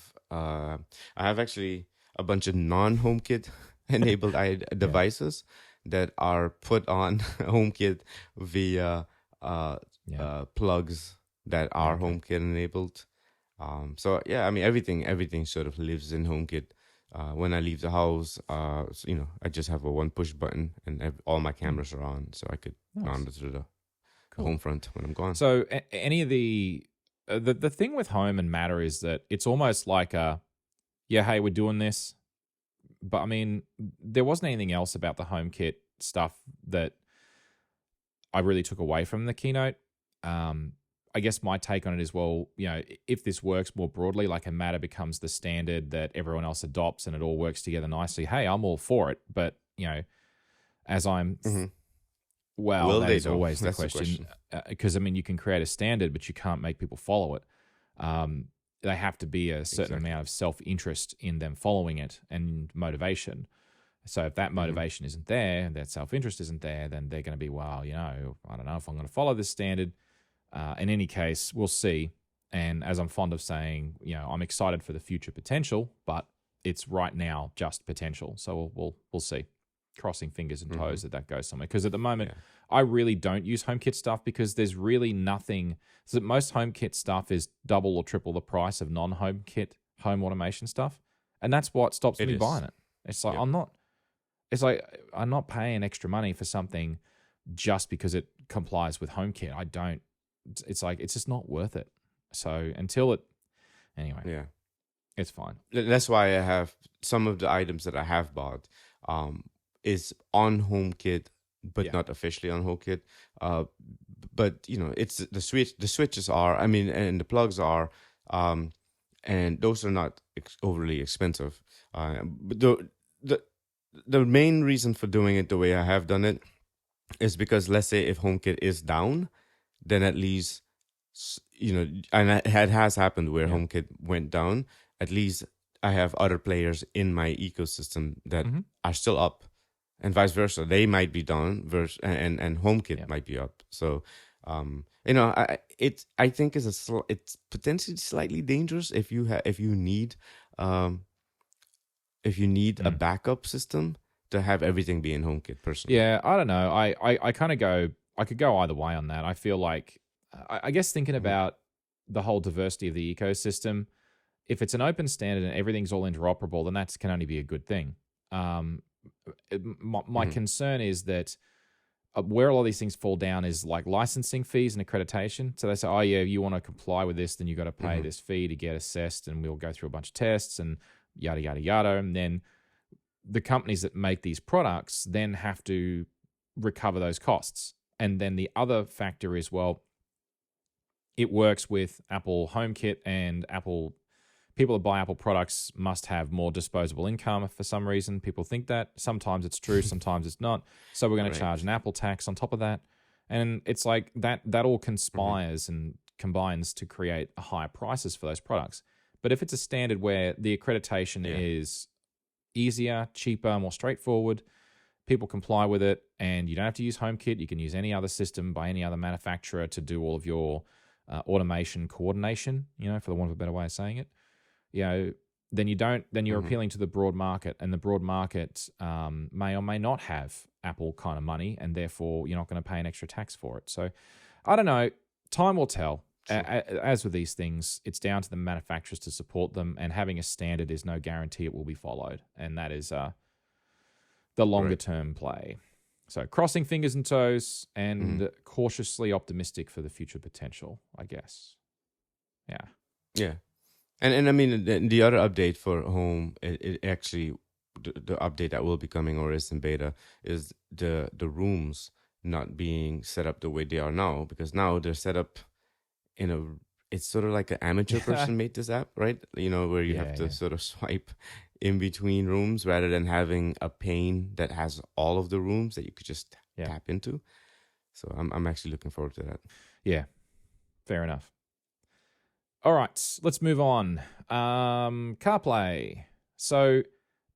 actually a bunch of non-HomeKit enabled devices that are put on HomeKit via plugs that are HomeKit enabled. So yeah, I mean everything sort of lives in HomeKit. When I leave the house, I just have a one push button and all my cameras are on, so I could monitor the home front when I'm gone. So any of the thing with Home and Matter is that it's almost like hey, we're doing this, but I mean, there wasn't anything else about the HomeKit stuff that I really took away from the keynote. I guess my take on it is, well, if this works more broadly, like a Matter becomes the standard that everyone else adopts and it all works together nicely, hey, I'm all for it. But, as I'm, Mhm. well, Will that they is though? always the That's the question. question. Because, I mean, you can create a standard, but you can't make people follow it. They have to be a certain Exactly. amount of self-interest in them following it and motivation. So if that motivation isn't there, that self-interest isn't there, then they're going to be, well, you know, I don't know if I'm going to follow this standard. In any case, we'll see. And as I'm fond of saying, you know, I'm excited for the future potential, but it's right now just potential. So we'll see. Crossing fingers and toes that goes somewhere. Because at the moment, I really don't use HomeKit stuff because there's really nothing. So most HomeKit stuff is double or triple the price of non-HomeKit home automation stuff, and that's what stops It me is. buying it. It's like Yep. I'm not paying extra money for something just because it complies with HomeKit. I don't. It's like it's just not worth it. So anyway, Yeah. it's fine. That's why I have some of the items that I have bought is on HomeKit, but not officially on HomeKit. But you know, it's the switches are, I mean, and the plugs are, and those are not overly expensive. But the main reason for doing it the way I have done it is because, let's say if HomeKit is down, then at least, you know, and it has happened where HomeKit went down. At least I have other players in my ecosystem that are still up, and vice versa. They might be down, and HomeKit might be up. So, you know, I think it's potentially slightly dangerous if you need a backup system to have everything be in HomeKit. Personally, Yeah, I don't know. I kind of go. I could go either way on that. I feel like I guess thinking about the whole diversity of the ecosystem, if it's an open standard and everything's all interoperable, then that can only be a good thing. My concern is that where a lot of these things fall down is like licensing fees and accreditation. So they say, oh yeah, you want to comply with this, then you got to pay this fee to get assessed, and we'll go through a bunch of tests and yada yada yada. And then the companies that make these products then have to recover those costs. And then the other factor is, well, it works with Apple HomeKit, and people that buy Apple products must have more disposable income for some reason. People think that. Sometimes it's true, sometimes it's not. So we're going to charge an Apple tax on top of that. And it's like that all conspires and combines to create higher prices for those products. But if it's a standard where the accreditation is easier, cheaper, more straightforward, people comply with it, and you don't have to use HomeKit. You can use any other system by any other manufacturer to do all of your automation coordination, you know, for the want of a better way of saying it. You know, then you're appealing to the broad market, and the broad market may or may not have Apple kind of money, and therefore you're not going to pay an extra tax for it. So I don't know. Time will tell. As with these things, it's down to the manufacturers to support them, and having a standard is no guarantee it will be followed. And that is the longer term play. So crossing fingers and toes and cautiously optimistic for the future potential, I guess. Yeah. Yeah. And I mean, the other update for home, it actually, the update that will be coming or is in beta is the rooms not being set up the way they are now, because now they're set up it's sort of like an amateur person made this app, right? You know, where you have to sort of swipe in between rooms rather than having a pane that has all of the rooms that you could just tap into. So I'm actually looking forward to that. Yeah, fair enough. All right, let's move on. Carplay. So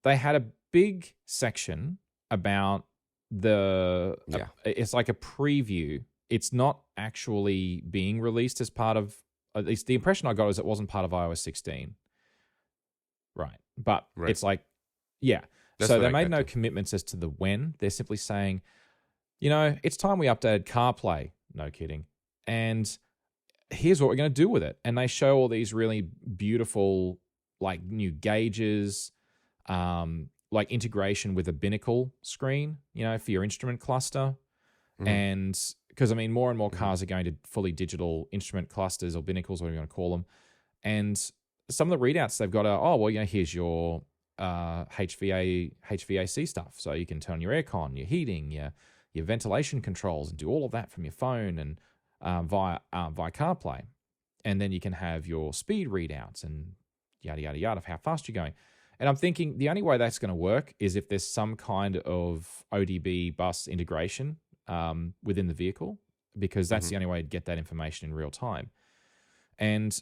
they had a big section about it's like a preview. It's not actually being released as part of, at least the impression I got is it wasn't part of iOS 16. Right. But it's like, That's so they made no commitments as to the when. They're simply saying, you know, it's time we updated Carplay. No kidding. And here's what we're going to do with it. And they show all these really beautiful, like, new gauges, like integration with a binnacle screen, you know, for your instrument cluster. And because, I mean, more and more cars are going to fully digital instrument clusters or binnacles, whatever you want to call them. And some of the readouts they've got are, you know, here's your HVAC stuff. So you can turn your aircon, your heating, your ventilation controls, and do all of that from your phone and via CarPlay. And then you can have your speed readouts and yada, yada, yada, of how fast you're going. And I'm thinking the only way that's going to work is if there's some kind of ODB bus integration within the vehicle, because that's the only way to get that information in real time. And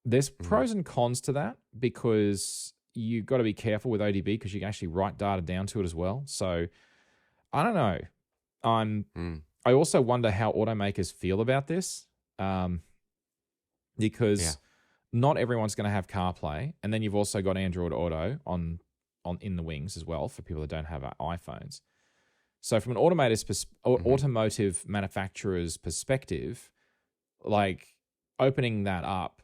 there's pros and cons to that, because you've got to be careful with ODB because you can actually write data down to it as well. So I don't know. I also wonder how automakers feel about this, because not everyone's going to have CarPlay, and then you've also got Android Auto on in the wings as well for people that don't have iPhones. So from an automotive manufacturer's perspective, like opening that up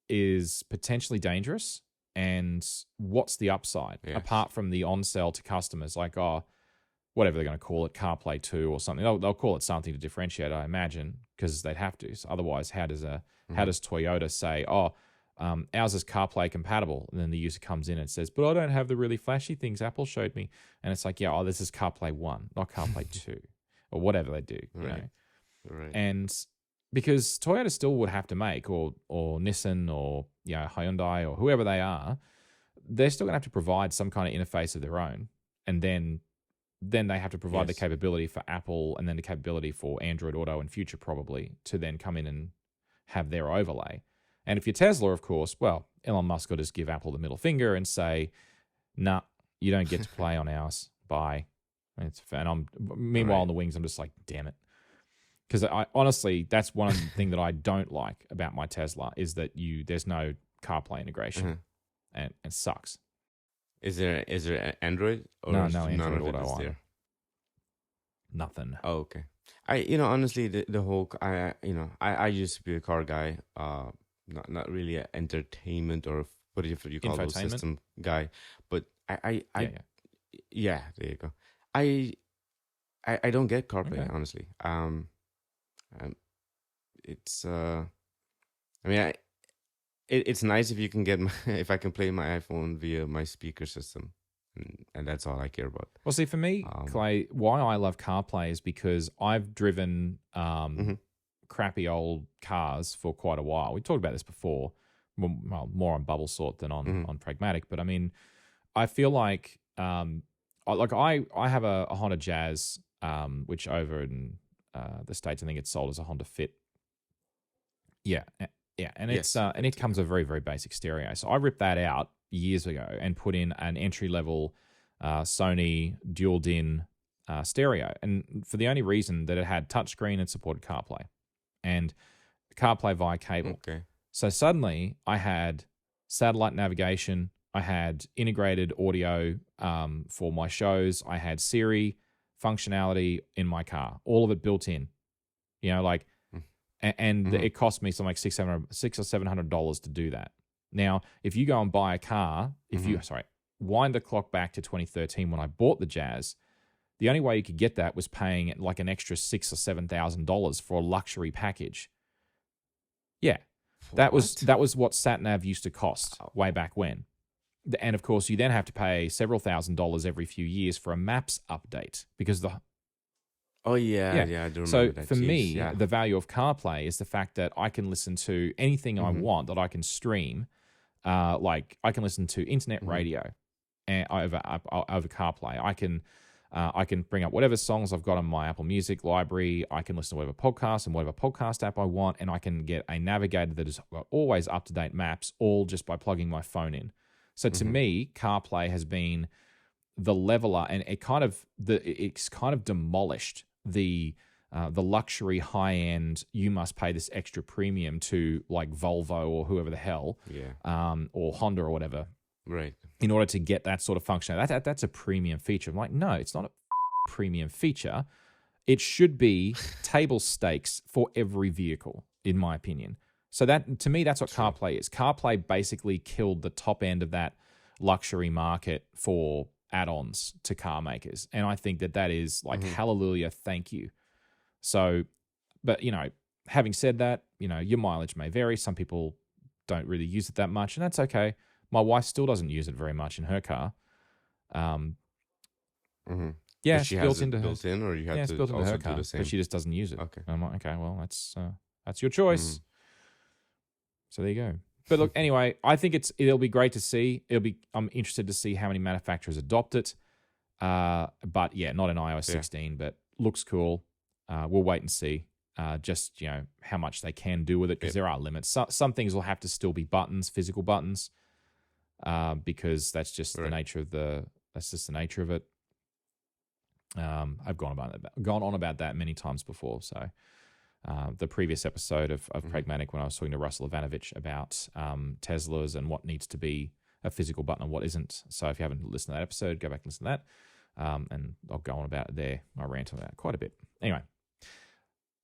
is potentially dangerous. And what's the upside apart from the on-sell to customers? Like, whatever they're going to call it, CarPlay 2 or something. They'll call it something to differentiate, I imagine, because they'd have to. So otherwise, how does Toyota say, ours is CarPlay compatible? And then the user comes in and says, but I don't have the really flashy things Apple showed me. And it's like, this is CarPlay 1, not CarPlay 2, or whatever they do. You know? Right. And because Toyota still would have to make, or Nissan, or Hyundai, or whoever they are, they're still going to have to provide some kind of interface of their own. And then they have to provide the capability for Apple, and then the capability for Android Auto in future probably to then come in and have their overlay. And if you're Tesla, of course, well, Elon Musk will just give Apple the middle finger and say, nah, you don't get to play on ours. Bye. And meanwhile, on the wings, I'm just like, damn it. Because I honestly, that's one thing that I don't like about my Tesla is that there's no CarPlay integration, and it sucks. Is there Android? Or no Android Auto on there? Nothing. Oh, okay. Honestly, the whole I used to be a car guy, not really an entertainment or what do you call those system guy, but I there you go. I don't get CarPlay honestly. It's it's nice if you can get if I can play my iPhone via my speaker system, and that's all I care about. Well, see, for me, Clay, why I love CarPlay is because I've driven crappy old cars for quite a while. We talked about this before, well, more on bubble sort than on pragmatic. But I mean, I feel like I have a Honda Jazz, which over in the States, I think it's sold as a Honda Fit. Yeah, and and it comes with a very, very basic stereo. So I ripped that out years ago and put in an entry level Sony dual DIN stereo, and for the only reason that it had touchscreen and supported CarPlay and CarPlay via cable. Okay. So suddenly I had satellite navigation, I had integrated audio for my shows, I had Siri functionality in my car, all of it built in. And it cost me something like $600 or $700 to do that. Now, if you go and buy a car, wind the clock back to 2013 when I bought the Jazz, the only way you could get that was paying like an extra $6,000 or $7,000 for a luxury package. Yeah, that was what SatNav used to cost way back when. And of course, you then have to pay several $1,000s every few years for a Maps update because the Oh, yeah, I do remember so that. for me, the value of CarPlay is the fact that I can listen to anything I want that I can stream. Like I can listen to internet radio over CarPlay. I can bring up whatever songs I've got on my Apple Music library. I can listen to whatever podcast and whatever podcast app I want, and I can get a navigator that has got always up-to-date maps, all just by plugging my phone in. So to me, CarPlay has been the leveler, and it's kind of demolished the luxury high-end, you must pay this extra premium to like Volvo or whoever the hell, or Honda or whatever, right? In order to get that sort of functionality. That's a premium feature. I'm like, no, it's not a premium feature. It should be table stakes for every vehicle, in my opinion. So that, to me, that's what CarPlay is. CarPlay basically killed the top end of that luxury market for add-ons to car makers, and I think that is like hallelujah, thank you. So, but having said that, your mileage may vary. Some people don't really use it that much, and that's okay. My wife still doesn't use it very much in her car. Yeah, she has it built in, or you have it's to built into also her car, do the same. but she just doesn't use it. Okay, and I'm like, okay, well, that's your choice. So there you go. But look, anyway, I think it'll be great to see. I'm interested to see how many manufacturers adopt it. But yeah, not in iOS 16, but looks cool. We'll wait and see. Just how much they can do with it, because there are limits. Some things will have to still be buttons, physical buttons, because that's just the nature of it. I've gone on about that many times before. So the previous episode of Pragmatic, when I was talking to Russell Ivanovic about Teslas and what needs to be a physical button and what isn't. So if you haven't listened to that episode, go back and listen to that. And I'll go on about it there. I rant on that quite a bit. Anyway,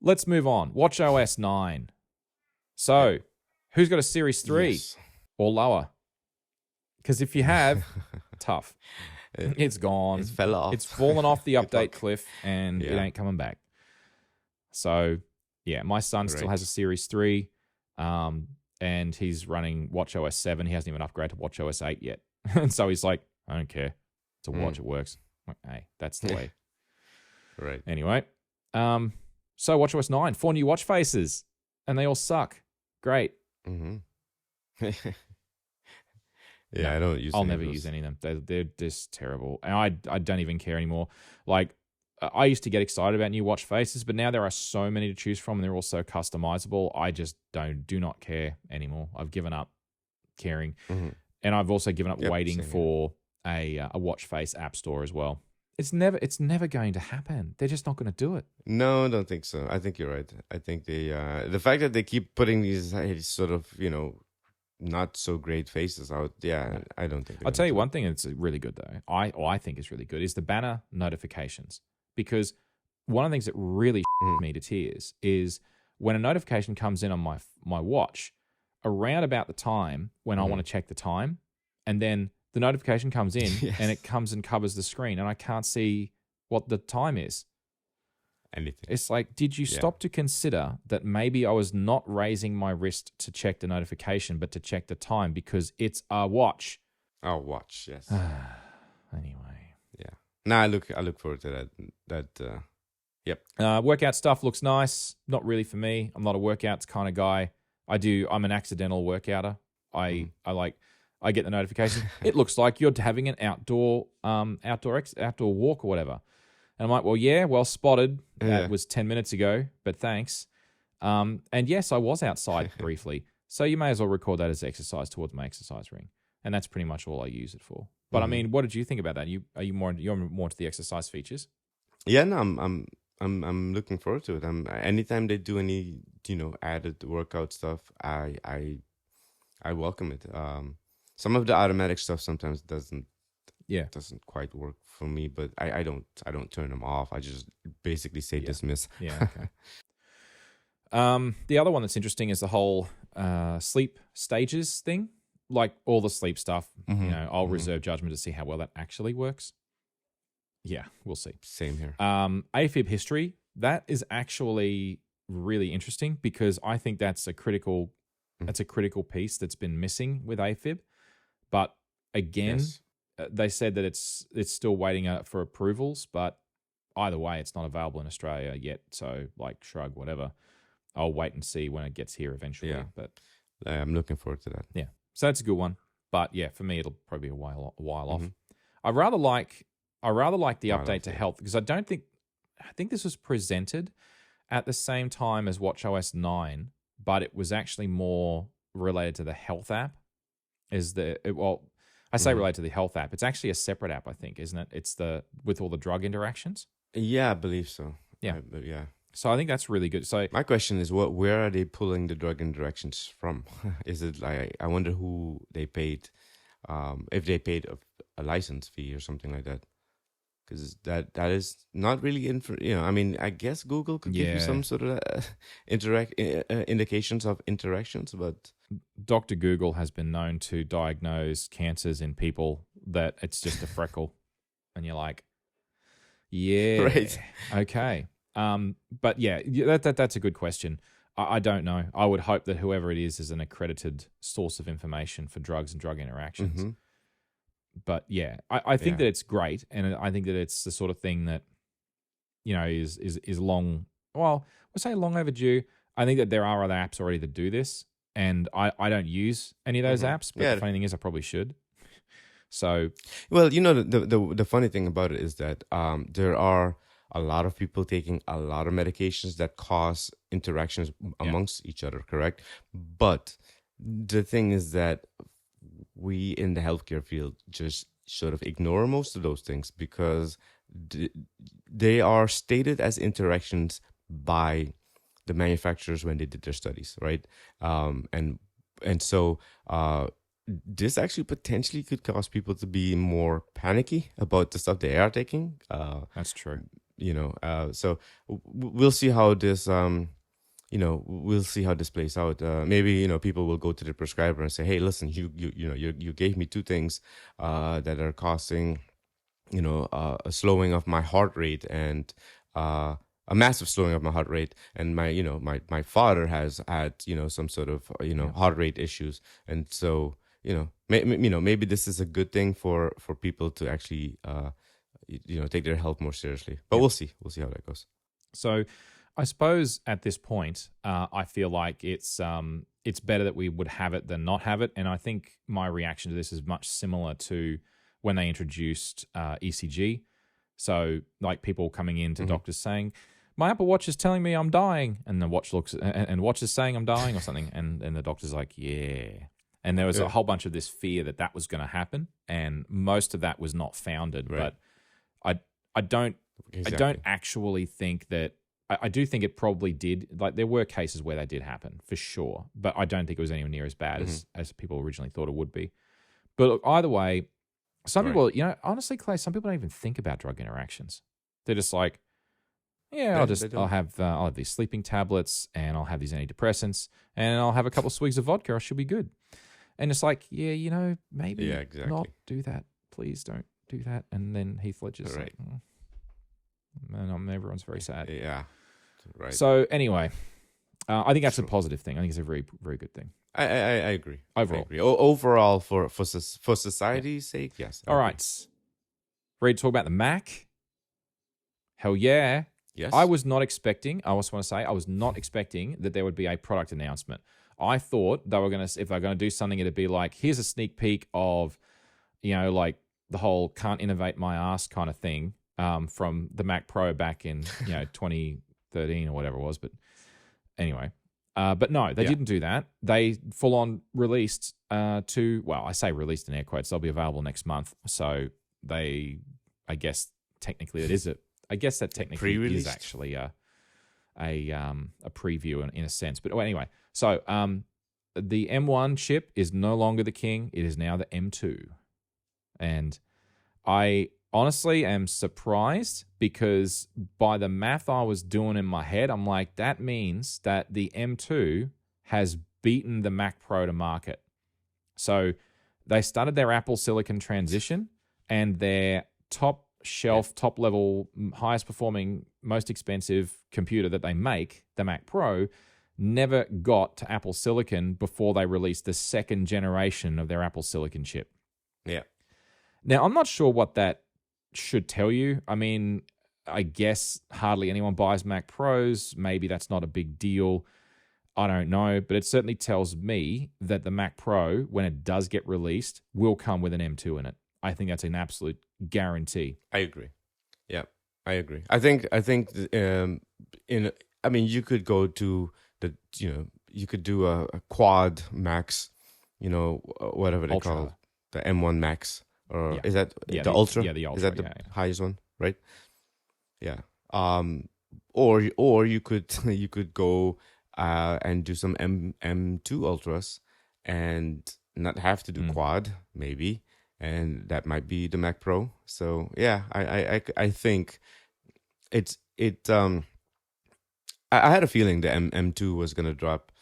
let's move on. WatchOS 9. So who's got a Series 3 or lower? Because if you have, tough. It's gone. It fell off. It's fallen off the update cliff, and it ain't coming back. So, yeah, my son still has a Series 3, and he's running WatchOS 7. He hasn't even upgraded to WatchOS 8 yet. And so he's like, I don't care. It's a watch. It works. I'm like, hey, that's the way. Right. Anyway, so WatchOS 9, 4 new watch faces, and they all suck. Great. Mm-hmm. Yeah, I don't use. I'll never use any of them. They're just terrible, and I don't even care anymore. Like, I used to get excited about new watch faces, but now there are so many to choose from, and they're all so customizable. I just do not care anymore. I've given up caring, and I've also given up waiting for a watch face app store as well. It's never going to happen. They're just not going to do it. No, I don't think so. I think you're right. I think the fact that they keep putting these sort of not so great faces out. Yeah, I don't think. I'll tell you one thing that's really good though. I think is really good is the banner notifications, because one of the things that really me to tears is when a notification comes in on my watch around about the time when I want to check the time, and then the notification comes in and it comes and covers the screen, and I can't see what the time is. Anything. It's like, did you stop to consider that maybe I was not raising my wrist to check the notification, but to check the time because it's a watch? Our watch, yes. Anyway. Yeah. No, I look forward to that. Yep. Workout stuff looks nice. Not really for me. I'm not a workouts kind of guy. I'm an accidental workouter. I get the notification. It looks like you're having an outdoor walk or whatever. And I'm like, well spotted. That was 10 minutes ago, but thanks. And yes, I was outside briefly. So you may as well record that as exercise towards my exercise ring. And that's pretty much all I use it for. But I mean, what did you think about that? You're more into the exercise features? Yeah, no, I'm looking forward to it. Anytime they do any, added workout stuff, I welcome it. Some of the automatic stuff sometimes doesn't quite work for me, but I don't turn them off. I just basically say dismiss. Yeah. Okay. The other one that's interesting is the whole sleep stages thing. Like all the sleep stuff, I'll reserve judgment to see how well that actually works. Yeah, we'll see. Same here. AFib history, that is actually really interesting because I think that's a critical piece that's been missing with AFib. But again, they said that it's still waiting for approvals, but either way, it's not available in Australia yet. So, shrug, whatever. I'll wait and see when it gets here eventually. Yeah. But I'm looking forward to that. Yeah, so that's a good one. But yeah, for me, it'll probably be a while off. I rather like the update to health because I think this was presented at the same time as WatchOS 9, but it was actually more related to the health app. I say related to the health app. It's actually a separate app, I think, isn't it? It's with all the drug interactions. Yeah, I believe so. Yeah. Yeah. So I think that's really good. So my question is, where are they pulling the drug interactions from? Is it I wonder who they paid, if they paid a license fee or something like that. Because that is not really I mean, I guess Google could give you some sort of indications of interactions, but Dr. Google has been known to diagnose cancers in people that it's just a freckle, and you're like, right, okay. But yeah, that's a good question. I don't know. I would hope that whoever it is an accredited source of information for drugs and drug interactions. But yeah, I think that it's great, and I think that it's the sort of thing that is long. Well, we'll say long overdue. I think that there are other apps already that do this, and I don't use any of those apps. But the funny thing is, I probably should. So, well, the funny thing about it is that there are a lot of people taking a lot of medications that cause interactions amongst each other, correct? But the thing is that we in the healthcare field just sort of ignore most of those things because they are stated as interactions by the manufacturers when they did their studies, right? And so this actually potentially could cause people to be more panicky about the stuff they are taking. That's true. So we'll see how this, we'll see how this plays out. Maybe, people will go to the prescriber and say, hey, listen, you gave me two things that are causing, a slowing of my heart rate and a massive slowing of my heart rate. And my father has had, some sort of, heart rate issues. And so, maybe this is a good thing for people to actually, take their health more seriously. But we'll see how that goes. So I suppose at this point, I feel like it's better that we would have it than not have it. And I think my reaction to this is much similar to when they introduced ECG. So like people coming in to doctors saying, my Apple Watch is telling me I'm dying. And the watch looks and watch is saying I'm dying or something. And the doctor's like, yeah. And there was a whole bunch of this fear that was going to happen. And most of that was not founded. Right. But I don't actually think that. I do think it probably did. Like there were cases where that did happen for sure, but I don't think it was anywhere near as bad as people originally thought it would be. But look, either way, some people, honestly, Clay, some people don't even think about drug interactions. They're just like, I'll have these sleeping tablets and I'll have these antidepressants and I'll have a couple of swigs of vodka. I should be good. And it's like, maybe not do that. Please don't do that. And then Heath Ledger's like, and everyone's very sad. Yeah, right. So anyway, I think that's a positive thing. I think it's a very, very good thing. I agree. Overall, I agree. Overall, for society's sake, yes. All right. Ready to talk about the Mac? Hell yeah. Yes. I was not expecting. I also want to say I was not expecting that there would be a product announcement. I thought they were going to, if they're going to do something, it'd be like, here's a sneak peek of, like the whole can't innovate my ass kind of thing from the Mac Pro back in 2013 or whatever it was. But anyway, but no, they didn't do that. They full on released I say released in air quotes. They'll be available next month. So I guess technically is actually a preview in a sense. But anyway, so the M1 chip is no longer the king. It is now the M2. And I honestly am surprised because by the math I was doing in my head, I'm like, that means that the M2 has beaten the Mac Pro to market. So they started their Apple Silicon transition and their top shelf, top level, highest performing, most expensive computer that they make, the Mac Pro, never got to Apple Silicon before they released the second generation of their Apple Silicon chip. Yeah. Now, I'm not sure what that should tell you. I mean, I guess hardly anyone buys Mac Pros. Maybe that's not a big deal. I don't know. But it certainly tells me that the Mac Pro, when it does get released, will come with an M2 in it. I think that's an absolute guarantee. I agree. Yeah, I agree. I think you could go to you could do a quad Max, whatever they call it, the M1 Max. Or is that the Ultra? Yeah, the Ultra. Is that the highest one, right? Yeah. Or you could go and do some M2 Ultras and not have to do quad, maybe, and that might be the Mac Pro. So yeah, I think I had a feeling the M2 was gonna drop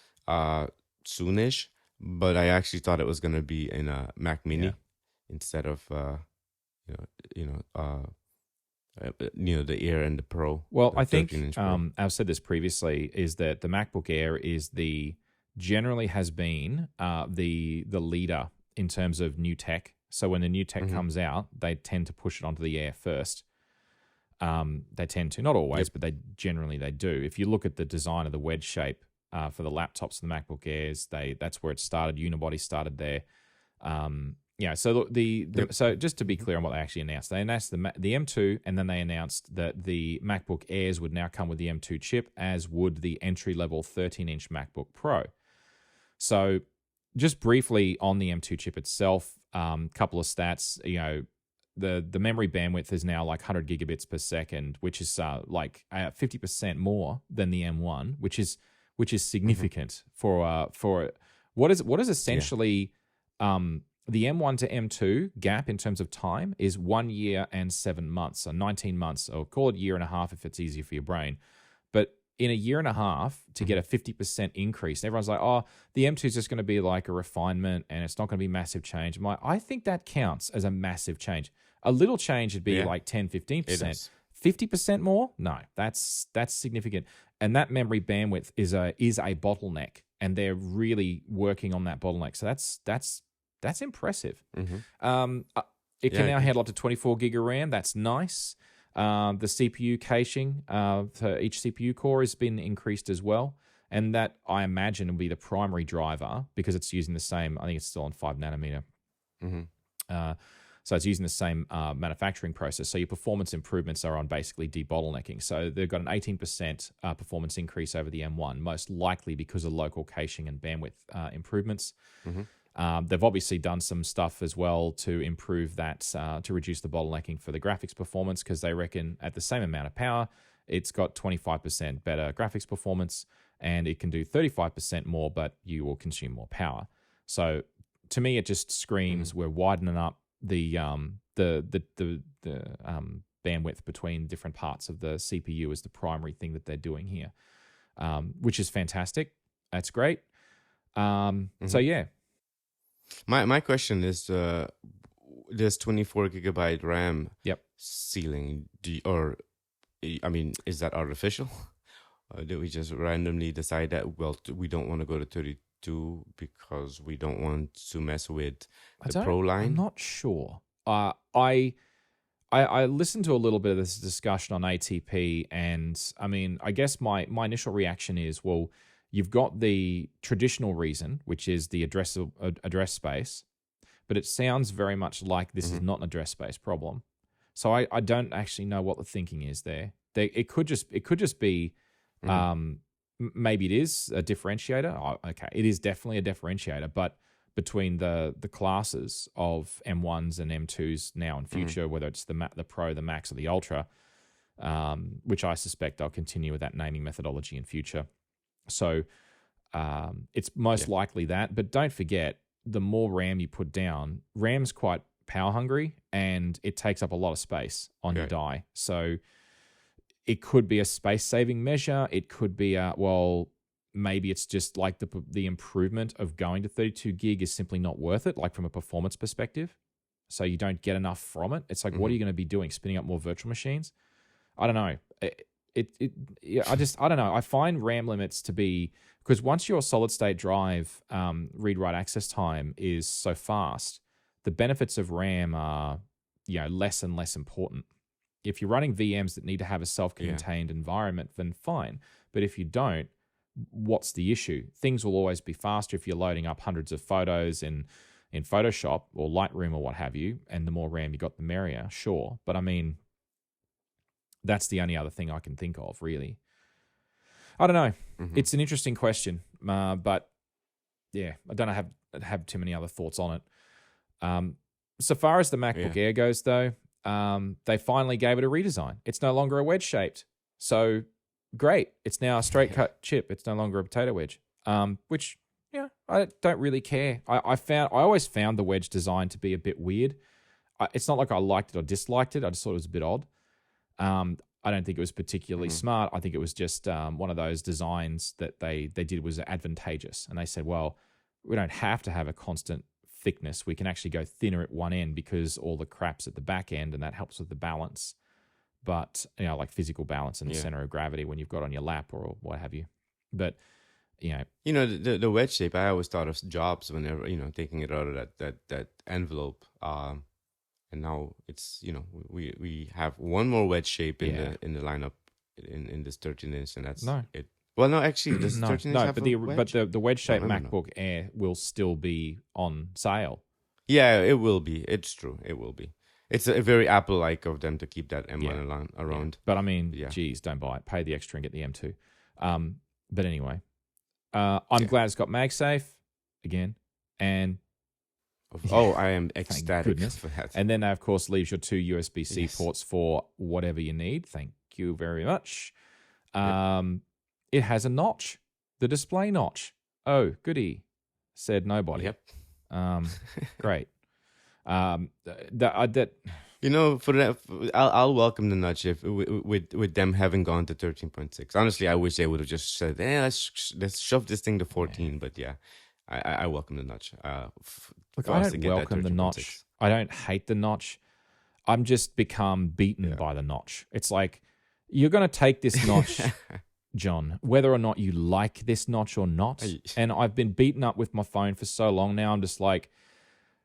soonish, but I actually thought it was gonna be in a Mac Mini. Yeah. Instead of the Air and the Pro. Well, I think I've said this previously, is that the MacBook Air is generally has been the leader in terms of new tech. So when the new tech comes out, they tend to push it onto the Air first. They tend to, not always, but they do. If you look at the design of the wedge shape for the laptops and the MacBook Airs. That's where it started. Unibody started there. So just to be clear on what they actually announced, they announced the M2, and then they announced that the MacBook Airs would now come with the M2 chip, as would the entry-level 13-inch MacBook Pro. So just briefly on the M2 chip itself, couple of stats, the memory bandwidth is now like 100 gigabits per second, which is 50% more than the M1, which is significant for what is essentially the M1 to M2 gap in terms of time is 1 year and 7 months, so 19 months, or call it a year and a half if it's easier for your brain. But in a year and a half to get a 50% increase, everyone's like, oh, the M2 is just going to be like a refinement and it's not going to be massive change. I'm like, I think that counts as a massive change. A little change would be like 10, 15%. 50% more? No, that's significant. And that memory bandwidth is a bottleneck, and they're really working on that bottleneck. So that's impressive. It can now handle up to 24 gig of RAM. That's nice. The CPU caching for each CPU core has been increased as well. And that, I imagine, will be the primary driver because it's using the same, I think it's still on 5 nanometer. So it's using the same manufacturing process. So your performance improvements are on basically debottlenecking. So they've got an 18% performance increase over the M1, most likely because of local caching and bandwidth improvements. They've obviously done some stuff as well to improve that, to reduce the bottlenecking for the graphics performance, because they reckon at the same amount of power, it's got 25% better graphics performance, and it can do 35% more, but you will consume more power. So to me, it just screams we're widening up the bandwidth between different parts of the CPU is the primary thing that they're doing here, which is fantastic. That's great. So yeah. My question is, there's 24 gigabyte RAM ceiling. Is that artificial? Or did we just randomly decide that, we don't want to go to 32 because we don't want to mess with the Pro line? I'm not sure. I listened to a little bit of this discussion on ATP, and I mean, I guess my initial reaction is, well, you've got the traditional reason, which is the address space, but it sounds very much like this is not an address space problem. So I don't actually know what the thinking is there. It could just be maybe it is a differentiator. Oh, okay, it is definitely a differentiator, but between the classes of M1s and M2s now and future, whether it's the Pro, the Max, or the Ultra, which I suspect they'll continue with that naming methodology in future. So it's most likely that. But don't forget, the more RAM you put down, RAM's quite power hungry, and it takes up a lot of space on your die. So it could be a space-saving measure. It could be maybe it's just like the improvement of going to 32 gig is simply not worth it, like from a performance perspective. So you don't get enough from it. It's like, what are you going to be doing? Spinning up more virtual machines? I don't know. I don't know. I find RAM limits to be, because once your solid state drive read-write access time is so fast, the benefits of RAM are less and less important. If you're running VMs that need to have a self-contained environment, then fine. But if you don't, what's the issue? Things will always be faster if you're loading up hundreds of photos in Photoshop or Lightroom or what have you, and the more RAM you got, the merrier, sure. But I mean, that's the only other thing I can think of, really. I don't know. It's an interesting question, but yeah, I don't have too many other thoughts on it. So far as the MacBook Air goes, though, they finally gave it a redesign. It's no longer a wedge-shaped. So great. It's now a straight-cut chip. It's no longer a potato wedge, which, I don't really care. I always found the wedge design to be a bit weird. It's not like I liked it or disliked it. I just thought it was a bit odd. I don't think it was particularly smart. I think it was just one of those designs that they did was advantageous. And they said, well, we don't have to have a constant thickness. We can actually go thinner at one end because all the crap's at the back end, and that helps with the balance. But, like physical balance and the center of gravity when you've got on your lap or what have you. But, the wedge shape, I always thought of Jobs whenever, taking it out of that envelope. And now it's, we have one more wedge shape in the lineup in this 13-inch, and that's it. Well, no, actually, does No, 13 inch no, have but a wedge? the wedge-shaped No. MacBook Air will still be on sale. Yeah, it will be. It's true. It will be. It's a very Apple-like of them to keep that M1 around. But I mean, Yeah. geez, don't buy it. Pay the extra and get the M2. But anyway, I'm glad it's got MagSafe again, and I am ecstatic goodness. for that. and then that, of course, leaves your 2 USB-C Yes. ports for whatever you need. Thank you very much. It has a notch, the display notch. Oh, goody, said nobody. Yep. Great. That For that, I'll welcome the notch if with them having gone to 13.6. Honestly, I wish they would have just said, let's shove this thing to 14. But yeah, I welcome the notch. Look, I don't welcome the notch. I don't hate the notch. I'm just become beaten by the notch. It's like, you're going to take this notch, John, whether or not you like this notch or not. And I've been beaten up with my phone for so long now. I'm just like,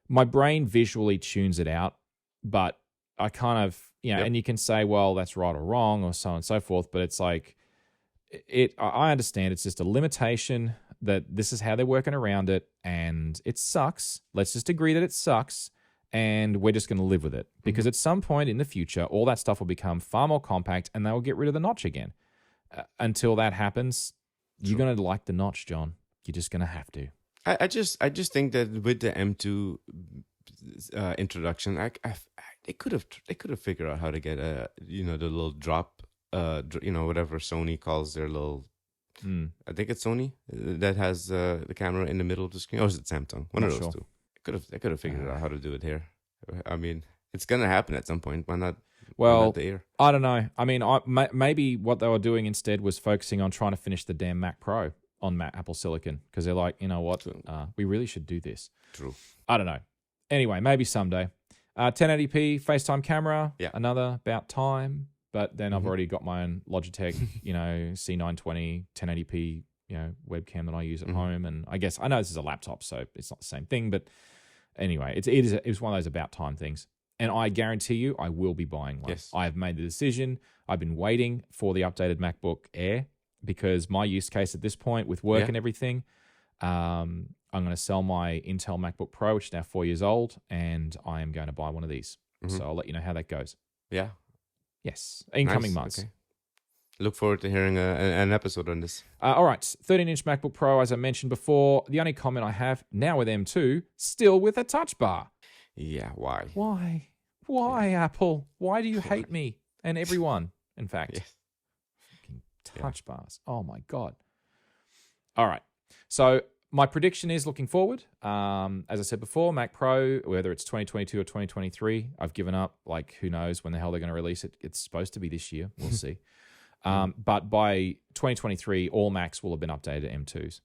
my brain visually tunes it out, but I kind of, and you can say, well, that's right or wrong or so on and so forth. But it's like, I understand it's just a limitation that this is how they're working around it, and it sucks. Let's just agree that it sucks, and we're just going to live with it. Because at some point in the future, all that stuff will become far more compact, and they will get rid of the notch again. Until that happens, you're going to like the notch, John. You're just going to have to. I just think that with the M2 introduction, they could have figured out how to get the little drop, whatever Sony calls their little. I think it's Sony that has the camera in the middle of the screen, or is it Samsung? One of those two. They could have figured out how to do it here. I mean, it's gonna happen at some point. Why not? Well, the Air? I don't know. I mean, maybe what they were doing instead was focusing on trying to finish the damn Mac Pro on Apple Silicon, because they're like, you know what, we really should do this. True. I don't know. Anyway, maybe someday. 1080p FaceTime camera. Yeah. Another about time. But then I've already got my own Logitech, C920 1080p, webcam that I use at home. And I guess I know this is a laptop, so it's not the same thing. But anyway, it's one of those about time things. And I guarantee you, I will be buying one. Yes. I have made the decision. I've been waiting for the updated MacBook Air, because my use case at this point with work and everything, I'm going to sell my Intel MacBook Pro, which is now 4 years old, and I am going to buy one of these. So I'll let you know how that goes. Yeah. Yes, in coming months. Okay. Look forward to hearing an episode on this. All right, 13-inch MacBook Pro, as I mentioned before. The only comment I have, now with M2, still with a touch bar. Yeah, why? Why, Apple? Why do you hate me? And everyone, in fact. Yes. Fucking touch bars. Oh, my God. All right, so my prediction is looking forward. As I said before, Mac Pro, whether it's 2022 or 2023, I've given up. Like, who knows when the hell they're going to release it? It's supposed to be this year. We'll see. But by 2023, all Macs will have been updated to M2s.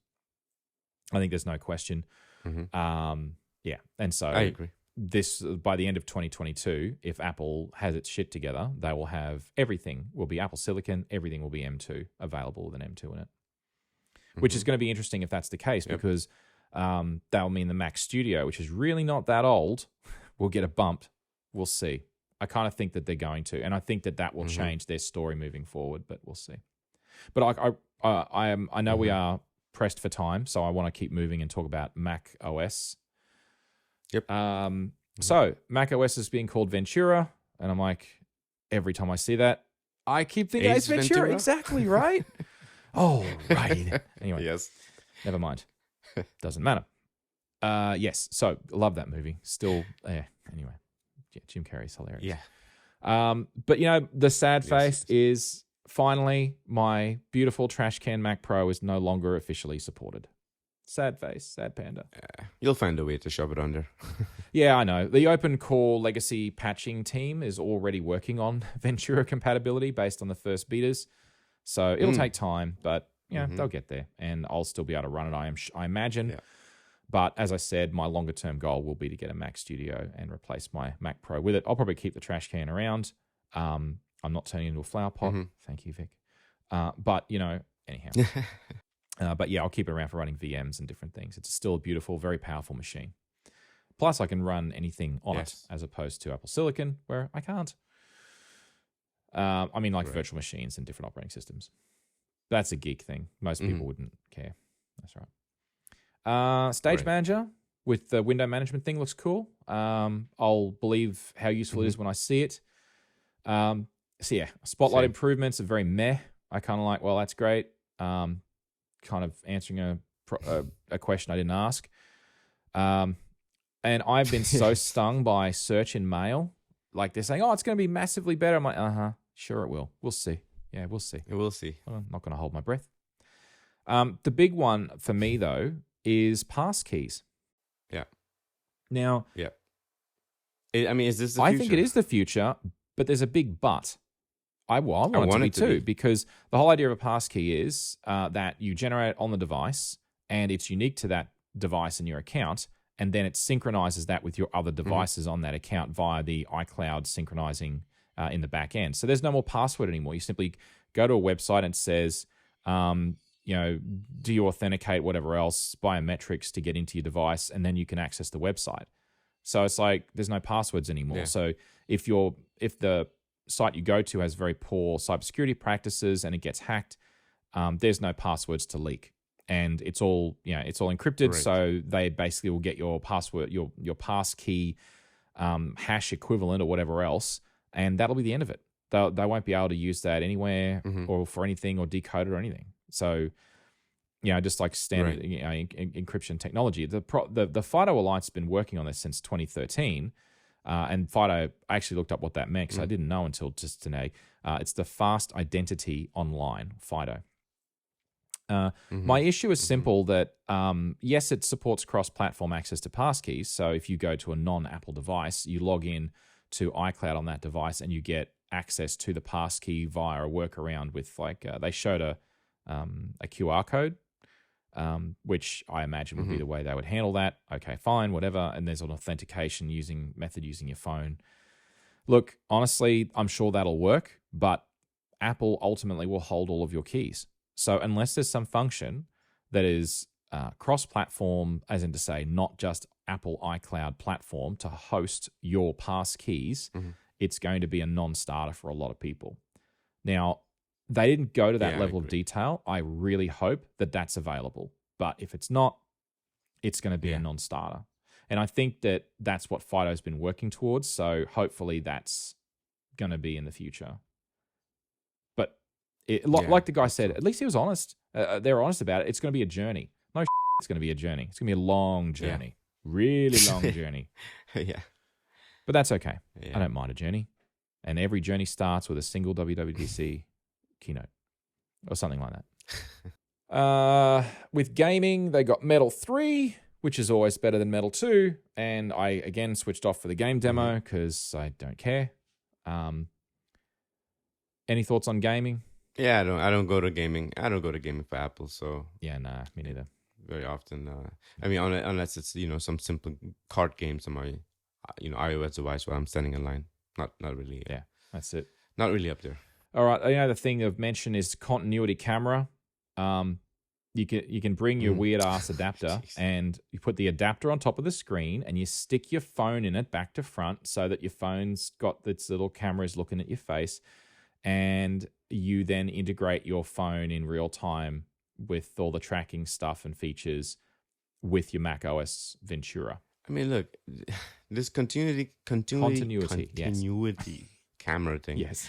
I think there's no question. And so I agree. This, by the end of 2022, if Apple has its shit together, they will have everything will be Apple Silicon. Everything will be M2 available with an M2 in it. Which is going to be interesting if that's the case, because that'll mean the Mac Studio, which is really not that old, will get a bump. We'll see. I kind of think that they're going to, and I think that will change their story moving forward, but we'll see. But I know we are pressed for time, so I want to keep moving and talk about Mac OS. Yep. So Mac OS is being called Ventura, and I'm like, every time I see that, I keep thinking it's Ventura. Exactly, right? Oh, right. Anyway. Yes. Never mind. Doesn't matter. Yes. So love that movie. Still, anyway. Yeah, Jim Carrey's hilarious. Yeah. But the sad face is finally my beautiful trash can Mac Pro is no longer officially supported. Sad face, sad panda. You'll find a way to shove it under. Yeah, I know. The Open Core Legacy patching team is already working on Ventura compatibility based on the first betas. So it'll take time, but they'll get there, and I'll still be able to run it. I imagine. Yeah. But as I said, my longer term goal will be to get a Mac Studio and replace my Mac Pro with it. I'll probably keep the trash can around. I'm not turning it into a flower pot. Thank you, Vic. But anyhow. But yeah, I'll keep it around for running VMs and different things. It's still a beautiful, very powerful machine. Plus, I can run anything on it, as opposed to Apple Silicon, where I can't. Virtual machines and different operating systems. That's a geek thing. Most people wouldn't care. That's right. Stage Manager with the window management thing looks cool. I'll believe how useful it is when I see it. So yeah, Spotlight improvements are very meh. I kind of like, well, that's great. Kind of answering a question I didn't ask. And I've been so stung by search in mail. Like they're saying, oh, it's going to be massively better. I'm like, sure it will. We'll see. Yeah, we'll see. We'll see. I'm not going to hold my breath. The big one for me, though, is passkeys. Yeah. Now, is this the future? I think it is the future, but there's a big but. I want it to be too, because the whole idea of a passkey is that you generate it on the device, and it's unique to that device in your account, and then it synchronizes that with your other devices on that account via the iCloud synchronizing in the back end. So there's no more password anymore. You simply go to a website and it says, do you authenticate whatever else, biometrics to get into your device, and then you can access the website. So it's like there's no passwords anymore. Yeah. So if the site you go to has very poor cybersecurity practices and it gets hacked, there's no passwords to leak. And it's all encrypted, right. So they basically will get your password, your passkey hash equivalent or whatever else, and that'll be the end of it. They won't be able to use that anywhere or for anything or decode it or anything. So, just like standard encryption technology. The FIDO Alliance has been working on this since 2013, and FIDO, I actually looked up what that meant because I didn't know until just today. It's the Fast Identity Online, FIDO. My issue is simple that, yes, it supports cross-platform access to passkeys. So if you go to a non-Apple device, you log in to iCloud on that device and you get access to the passkey via a workaround with they showed a QR code, which I imagine would be the way they would handle that. Okay, fine, whatever. And there's an authentication method using your phone. Look, honestly, I'm sure that'll work, but Apple ultimately will hold all of your keys. So unless there's some function that is cross-platform, as in to say not just Apple iCloud platform to host your pass keys, it's going to be a non-starter for a lot of people. Now, they didn't go to that level of detail. I really hope that that's available. But if it's not, it's going to be a non-starter. And I think that that's what FIDO's been working towards. So hopefully that's going to be in the future. But like the guy said, at least he was honest. They were honest about it. It's going to be a journey. No, it's going to be a journey. It's going to be a long journey. Really long journey. But that's okay. I don't mind a journey. And every journey starts with a single WWDC keynote or something like that. With gaming, they got Metal 3, which is always better than Metal 2. And I, again, switched off for the game demo because I don't care. Any thoughts on gaming? Yeah, I don't go to gaming. I don't go to gaming for Apple, so... Yeah, nah, me neither. Very often. Unless it's, some simple card games on my, iOS device where I'm standing in line. Not really. Yeah, that's it. Not really up there. All right, the other thing I've mentioned is continuity camera. You can bring your weird ass adapter and you put the adapter on top of the screen and you stick your phone in it back to front so that your phone's got its little cameras looking at your face, and you then integrate your phone in real time with all the tracking stuff and features with your Mac OS Ventura. I mean, look, this continuity camera thing. Yes.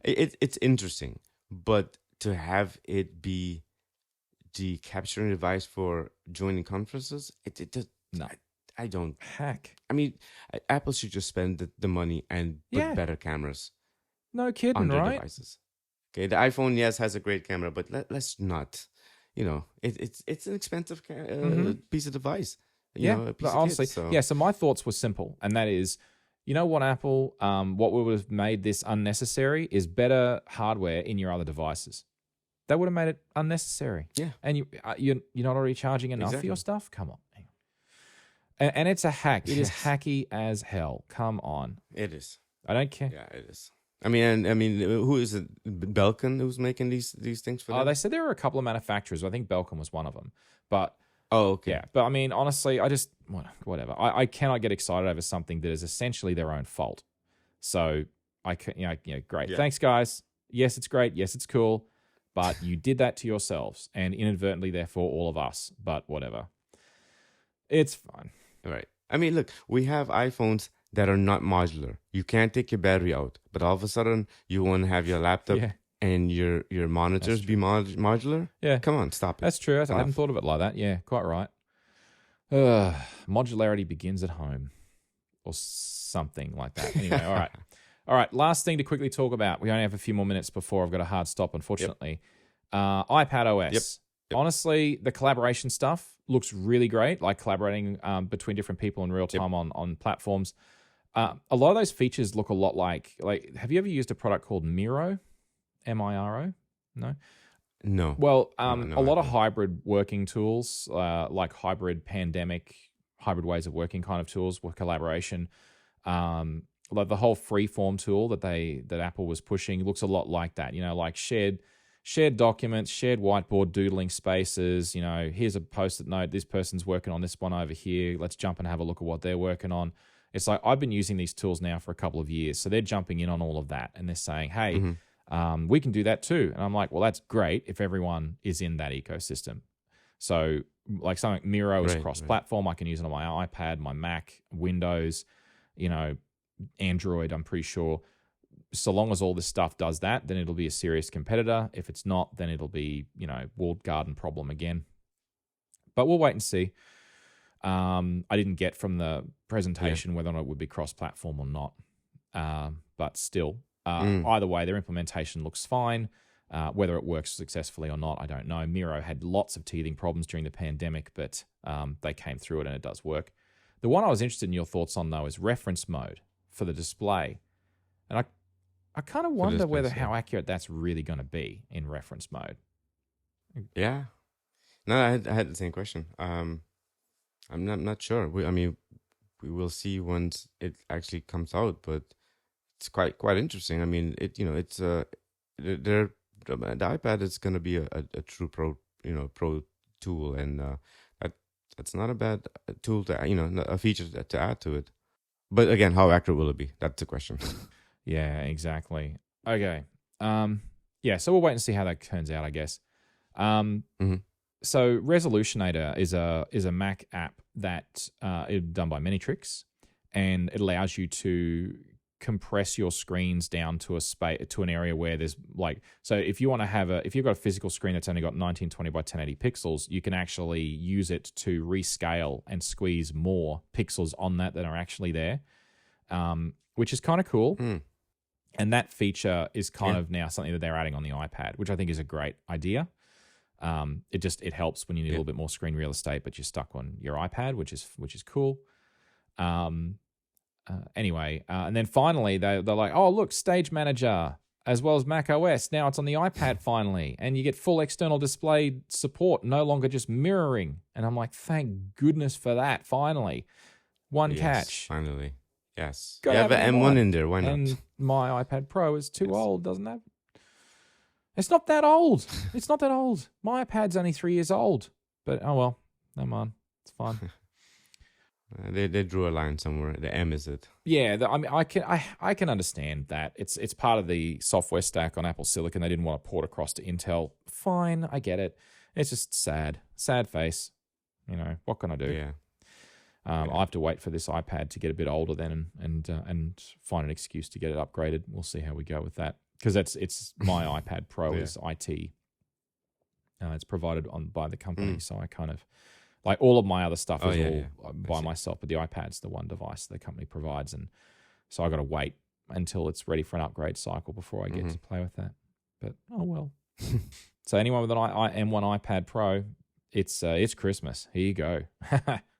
It's interesting, but to have it be the capturing device for joining conferences, it does no. I don't hack. I mean, Apple should just spend the money and put better cameras. No kidding, on their right? Devices. Okay, the iPhone has a great camera, but let's not. It's an expensive piece of device. Honestly, so my thoughts were simple, and that is, you know what, Apple, what would have made this unnecessary is better hardware in your other devices. That would have made it unnecessary. Yeah, and you're not already charging enough for your stuff. Come on, and it's a hack. It is hacky as hell. Come on, it is. I don't care. Yeah, it is. I mean, who is it? Belkin who's making these things for them? They said there were a couple of manufacturers. I think Belkin was one of them. But okay. Yeah, but I mean, honestly, I just whatever. I cannot get excited over something that is essentially their own fault. So I can, great. Yeah. Thanks, guys. Yes, it's great. Yes, it's cool. But you did that to yourselves and inadvertently, therefore, all of us. But whatever. It's fine. Right. I mean, look, we have iPhones that are not modular. You can't take your battery out, but all of a sudden you want to have your laptop and your monitors be modular? Yeah. Come on, stop it. That's true. I hadn't thought of it like that. Yeah, quite right. Modularity begins at home or something like that. Anyway, all right. All right, last thing to quickly talk about. We only have a few more minutes before I've got a hard stop, unfortunately. iPad OS. Yep. Honestly, the collaboration stuff looks really great, like collaborating between different people in real time on platforms. A lot of those features look a lot like, have you ever used a product called Miro? M-I-R-O? No? No. Well, a lot of hybrid working tools, like hybrid ways of working kind of tools with collaboration, like the whole freeform tool that Apple was pushing looks a lot like that. Like shared documents, shared whiteboard doodling spaces. Here's a post-it note. This person's working on this one over here. Let's jump and have a look at what they're working on. It's like I've been using these tools now for a couple of years, so they're jumping in on all of that and they're saying, "Hey, we can do that too." And I'm like, "Well, that's great if everyone is in that ecosystem." So, like something like Miro is cross-platform. I can use it on my iPad, my Mac, Windows, Android, I'm pretty sure. So long as all this stuff does that, then it'll be a serious competitor. If it's not, then it'll be, walled garden problem again. But we'll wait and see. I didn't get from the presentation whether or not it would be cross-platform or not. But still, either way, their implementation looks fine. Whether it works successfully or not, I don't know. Miro had lots of teething problems during the pandemic, but they came through it and it does work. The one I was interested in your thoughts on, though, is reference mode for the display. And I kind of wonder how accurate that's really going to be in reference mode. Yeah. No, I had the same question. I'm not sure. We will see once it actually comes out, but it's quite interesting. I mean, it's the iPad is going to be a true pro tool, and that's not a bad tool to a feature to add to it. But again, how accurate will it be? That's the question. Yeah, exactly. Okay. So we'll wait and see how that turns out, I guess. So Resolutionator is a Mac app that is done by Manytrix, and it allows you to compress your screens down to an area where there's so if you've got a physical screen that's only got 1920 by 1080 pixels, you can actually use it to rescale and squeeze more pixels on that than are actually there, which is kind of cool. And that feature is kind of now something that they're adding on the iPad, which I think is a great idea. It helps when you need a little bit more screen real estate, but you're stuck on your iPad, which is cool. Anyway, and then finally they're like, "Oh, look, Stage Manager as well as Mac OS. Now it's on the iPad finally, and you get full external display support, no longer just mirroring." And I'm like, "Thank goodness for that! Finally, one catch. Finally, yes. You have an M1 in there. Why not?" And my iPad Pro is too old, doesn't it? It's not that old. It's not that old. My iPad's only 3 years old. But oh well, never mind. It's fine. They drew a line somewhere. The M is it? Yeah, I can understand that. It's part of the software stack on Apple Silicon. They didn't want to port across to Intel. Fine, I get it. It's just sad face. What can I do? Yeah. I have to wait for this iPad to get a bit older then, and find an excuse to get it upgraded. We'll see how we go with that, because it's my iPad Pro is IT. It's provided by the company, so I kind of. Like all of my other stuff is all by myself, but the iPad's the one device the company provides, and so I got to wait until it's ready for an upgrade cycle before I get to play with that. But oh well. So anyone with an M1 iPad Pro, it's Christmas. Here you go.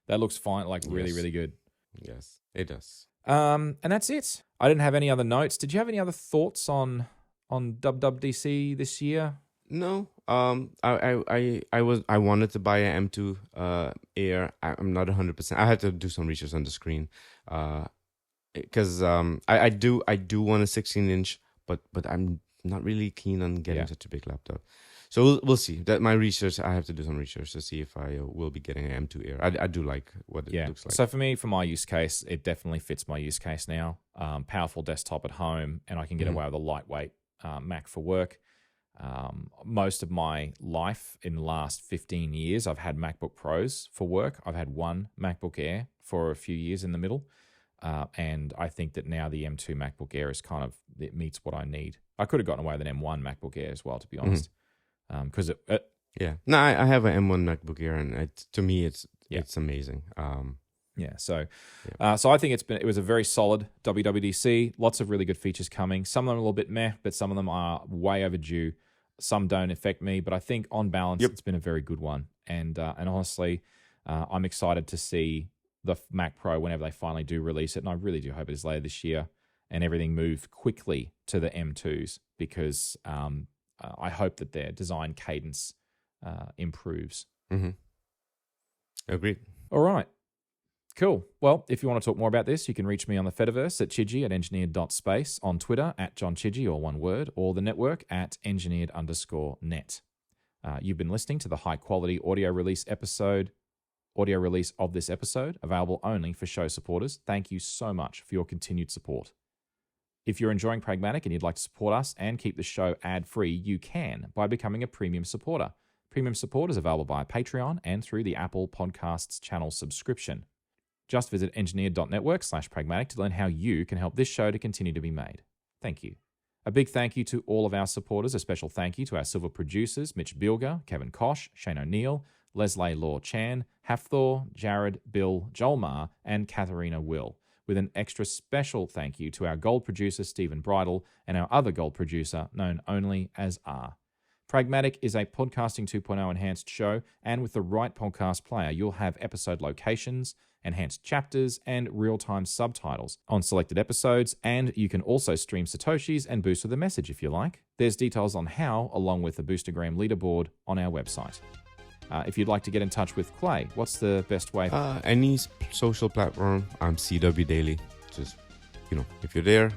That looks fine, really, really good. Yes, it does. And that's it. I didn't have any other notes. Did you have any other thoughts on WWDC this year? No. I wanted to buy an M2 Air. I'm not 100%. I had to do some research on the screen, because I do want a 16-inch, but I'm not really keen on getting such a big laptop. So we'll see. That my research. I have to do some research to see if I will be getting an M2 Air. I do like what it looks like. So for my use case, it definitely fits my use case now. Powerful desktop at home, and I can get away with a lightweight Mac for work. Most of my life in the last 15 years, I've had MacBook Pros for work. I've had one MacBook Air for a few years in the middle. And I think that now the M2 MacBook Air is it meets what I need. I could have gotten away with an M1 MacBook Air as well, to be honest. Because No, I have an M1 MacBook Air, and to me, it's amazing. So I think it was a very solid WWDC. Lots of really good features coming. Some of them are a little bit meh, but some of them are way overdue. Some don't affect me, but I think on balance, it's been a very good one. And honestly, I'm excited to see the Mac Pro whenever they finally do release it, and I really do hope it is later this year, and everything move quickly to the M2s, because I hope that their design cadence improves. Agreed. All right. Cool. Well, if you want to talk more about this, you can reach me on the Fediverse at Chidgey at engineered.space, on Twitter at John Chidgey, all one word, or the network at engineered_net. You've been listening to the high-quality audio release of this episode, available only for show supporters. Thank you so much for your continued support. If you're enjoying Pragmatic and you'd like to support us and keep the show ad-free, you can by becoming a premium supporter. Premium support is available via Patreon and through the Apple Podcasts channel subscription. Just visit engineered.network/pragmatic to learn how you can help this show to continue to be made. Thank you. A big thank you to all of our supporters. A special thank you to our silver producers, Mitch Bilger, Kevin Kosh, Shane O'Neill, Leslie Law Chan, Hafthor, Jared, Bill, Joel Ma, and Katharina Will, with an extra special thank you to our gold producer, Stephen Bridle, and our other gold producer, known only as R. Pragmatic is a Podcasting 2.0 enhanced show, and with the right podcast player, you'll have episode locations, enhanced chapters, and real-time subtitles on selected episodes, and you can also stream Satoshis and boost with a message if you like. There's details on how, along with the Boostergram leaderboard, on our website. If you'd like to get in touch with Clay, what's the best way? Any social platform, I'm CW Daily. Just, if you're there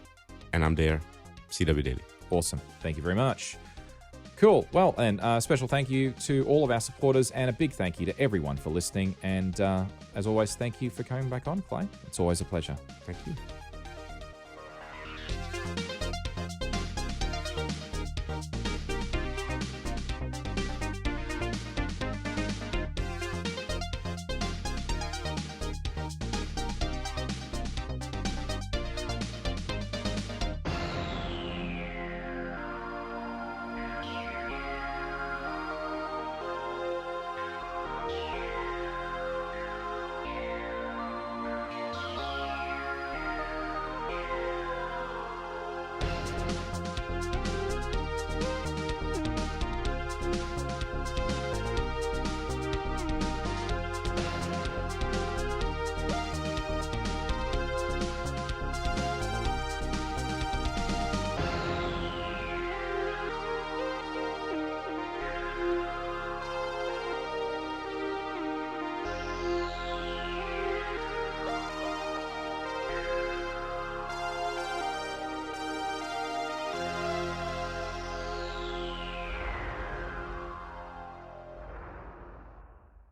and I'm there, CW Daily. Awesome. Thank you very much. Cool. Well, and a special thank you to all of our supporters, and a big thank you to everyone for listening. And as always, thank you for coming back on, Clay. It's always a pleasure. Thank you.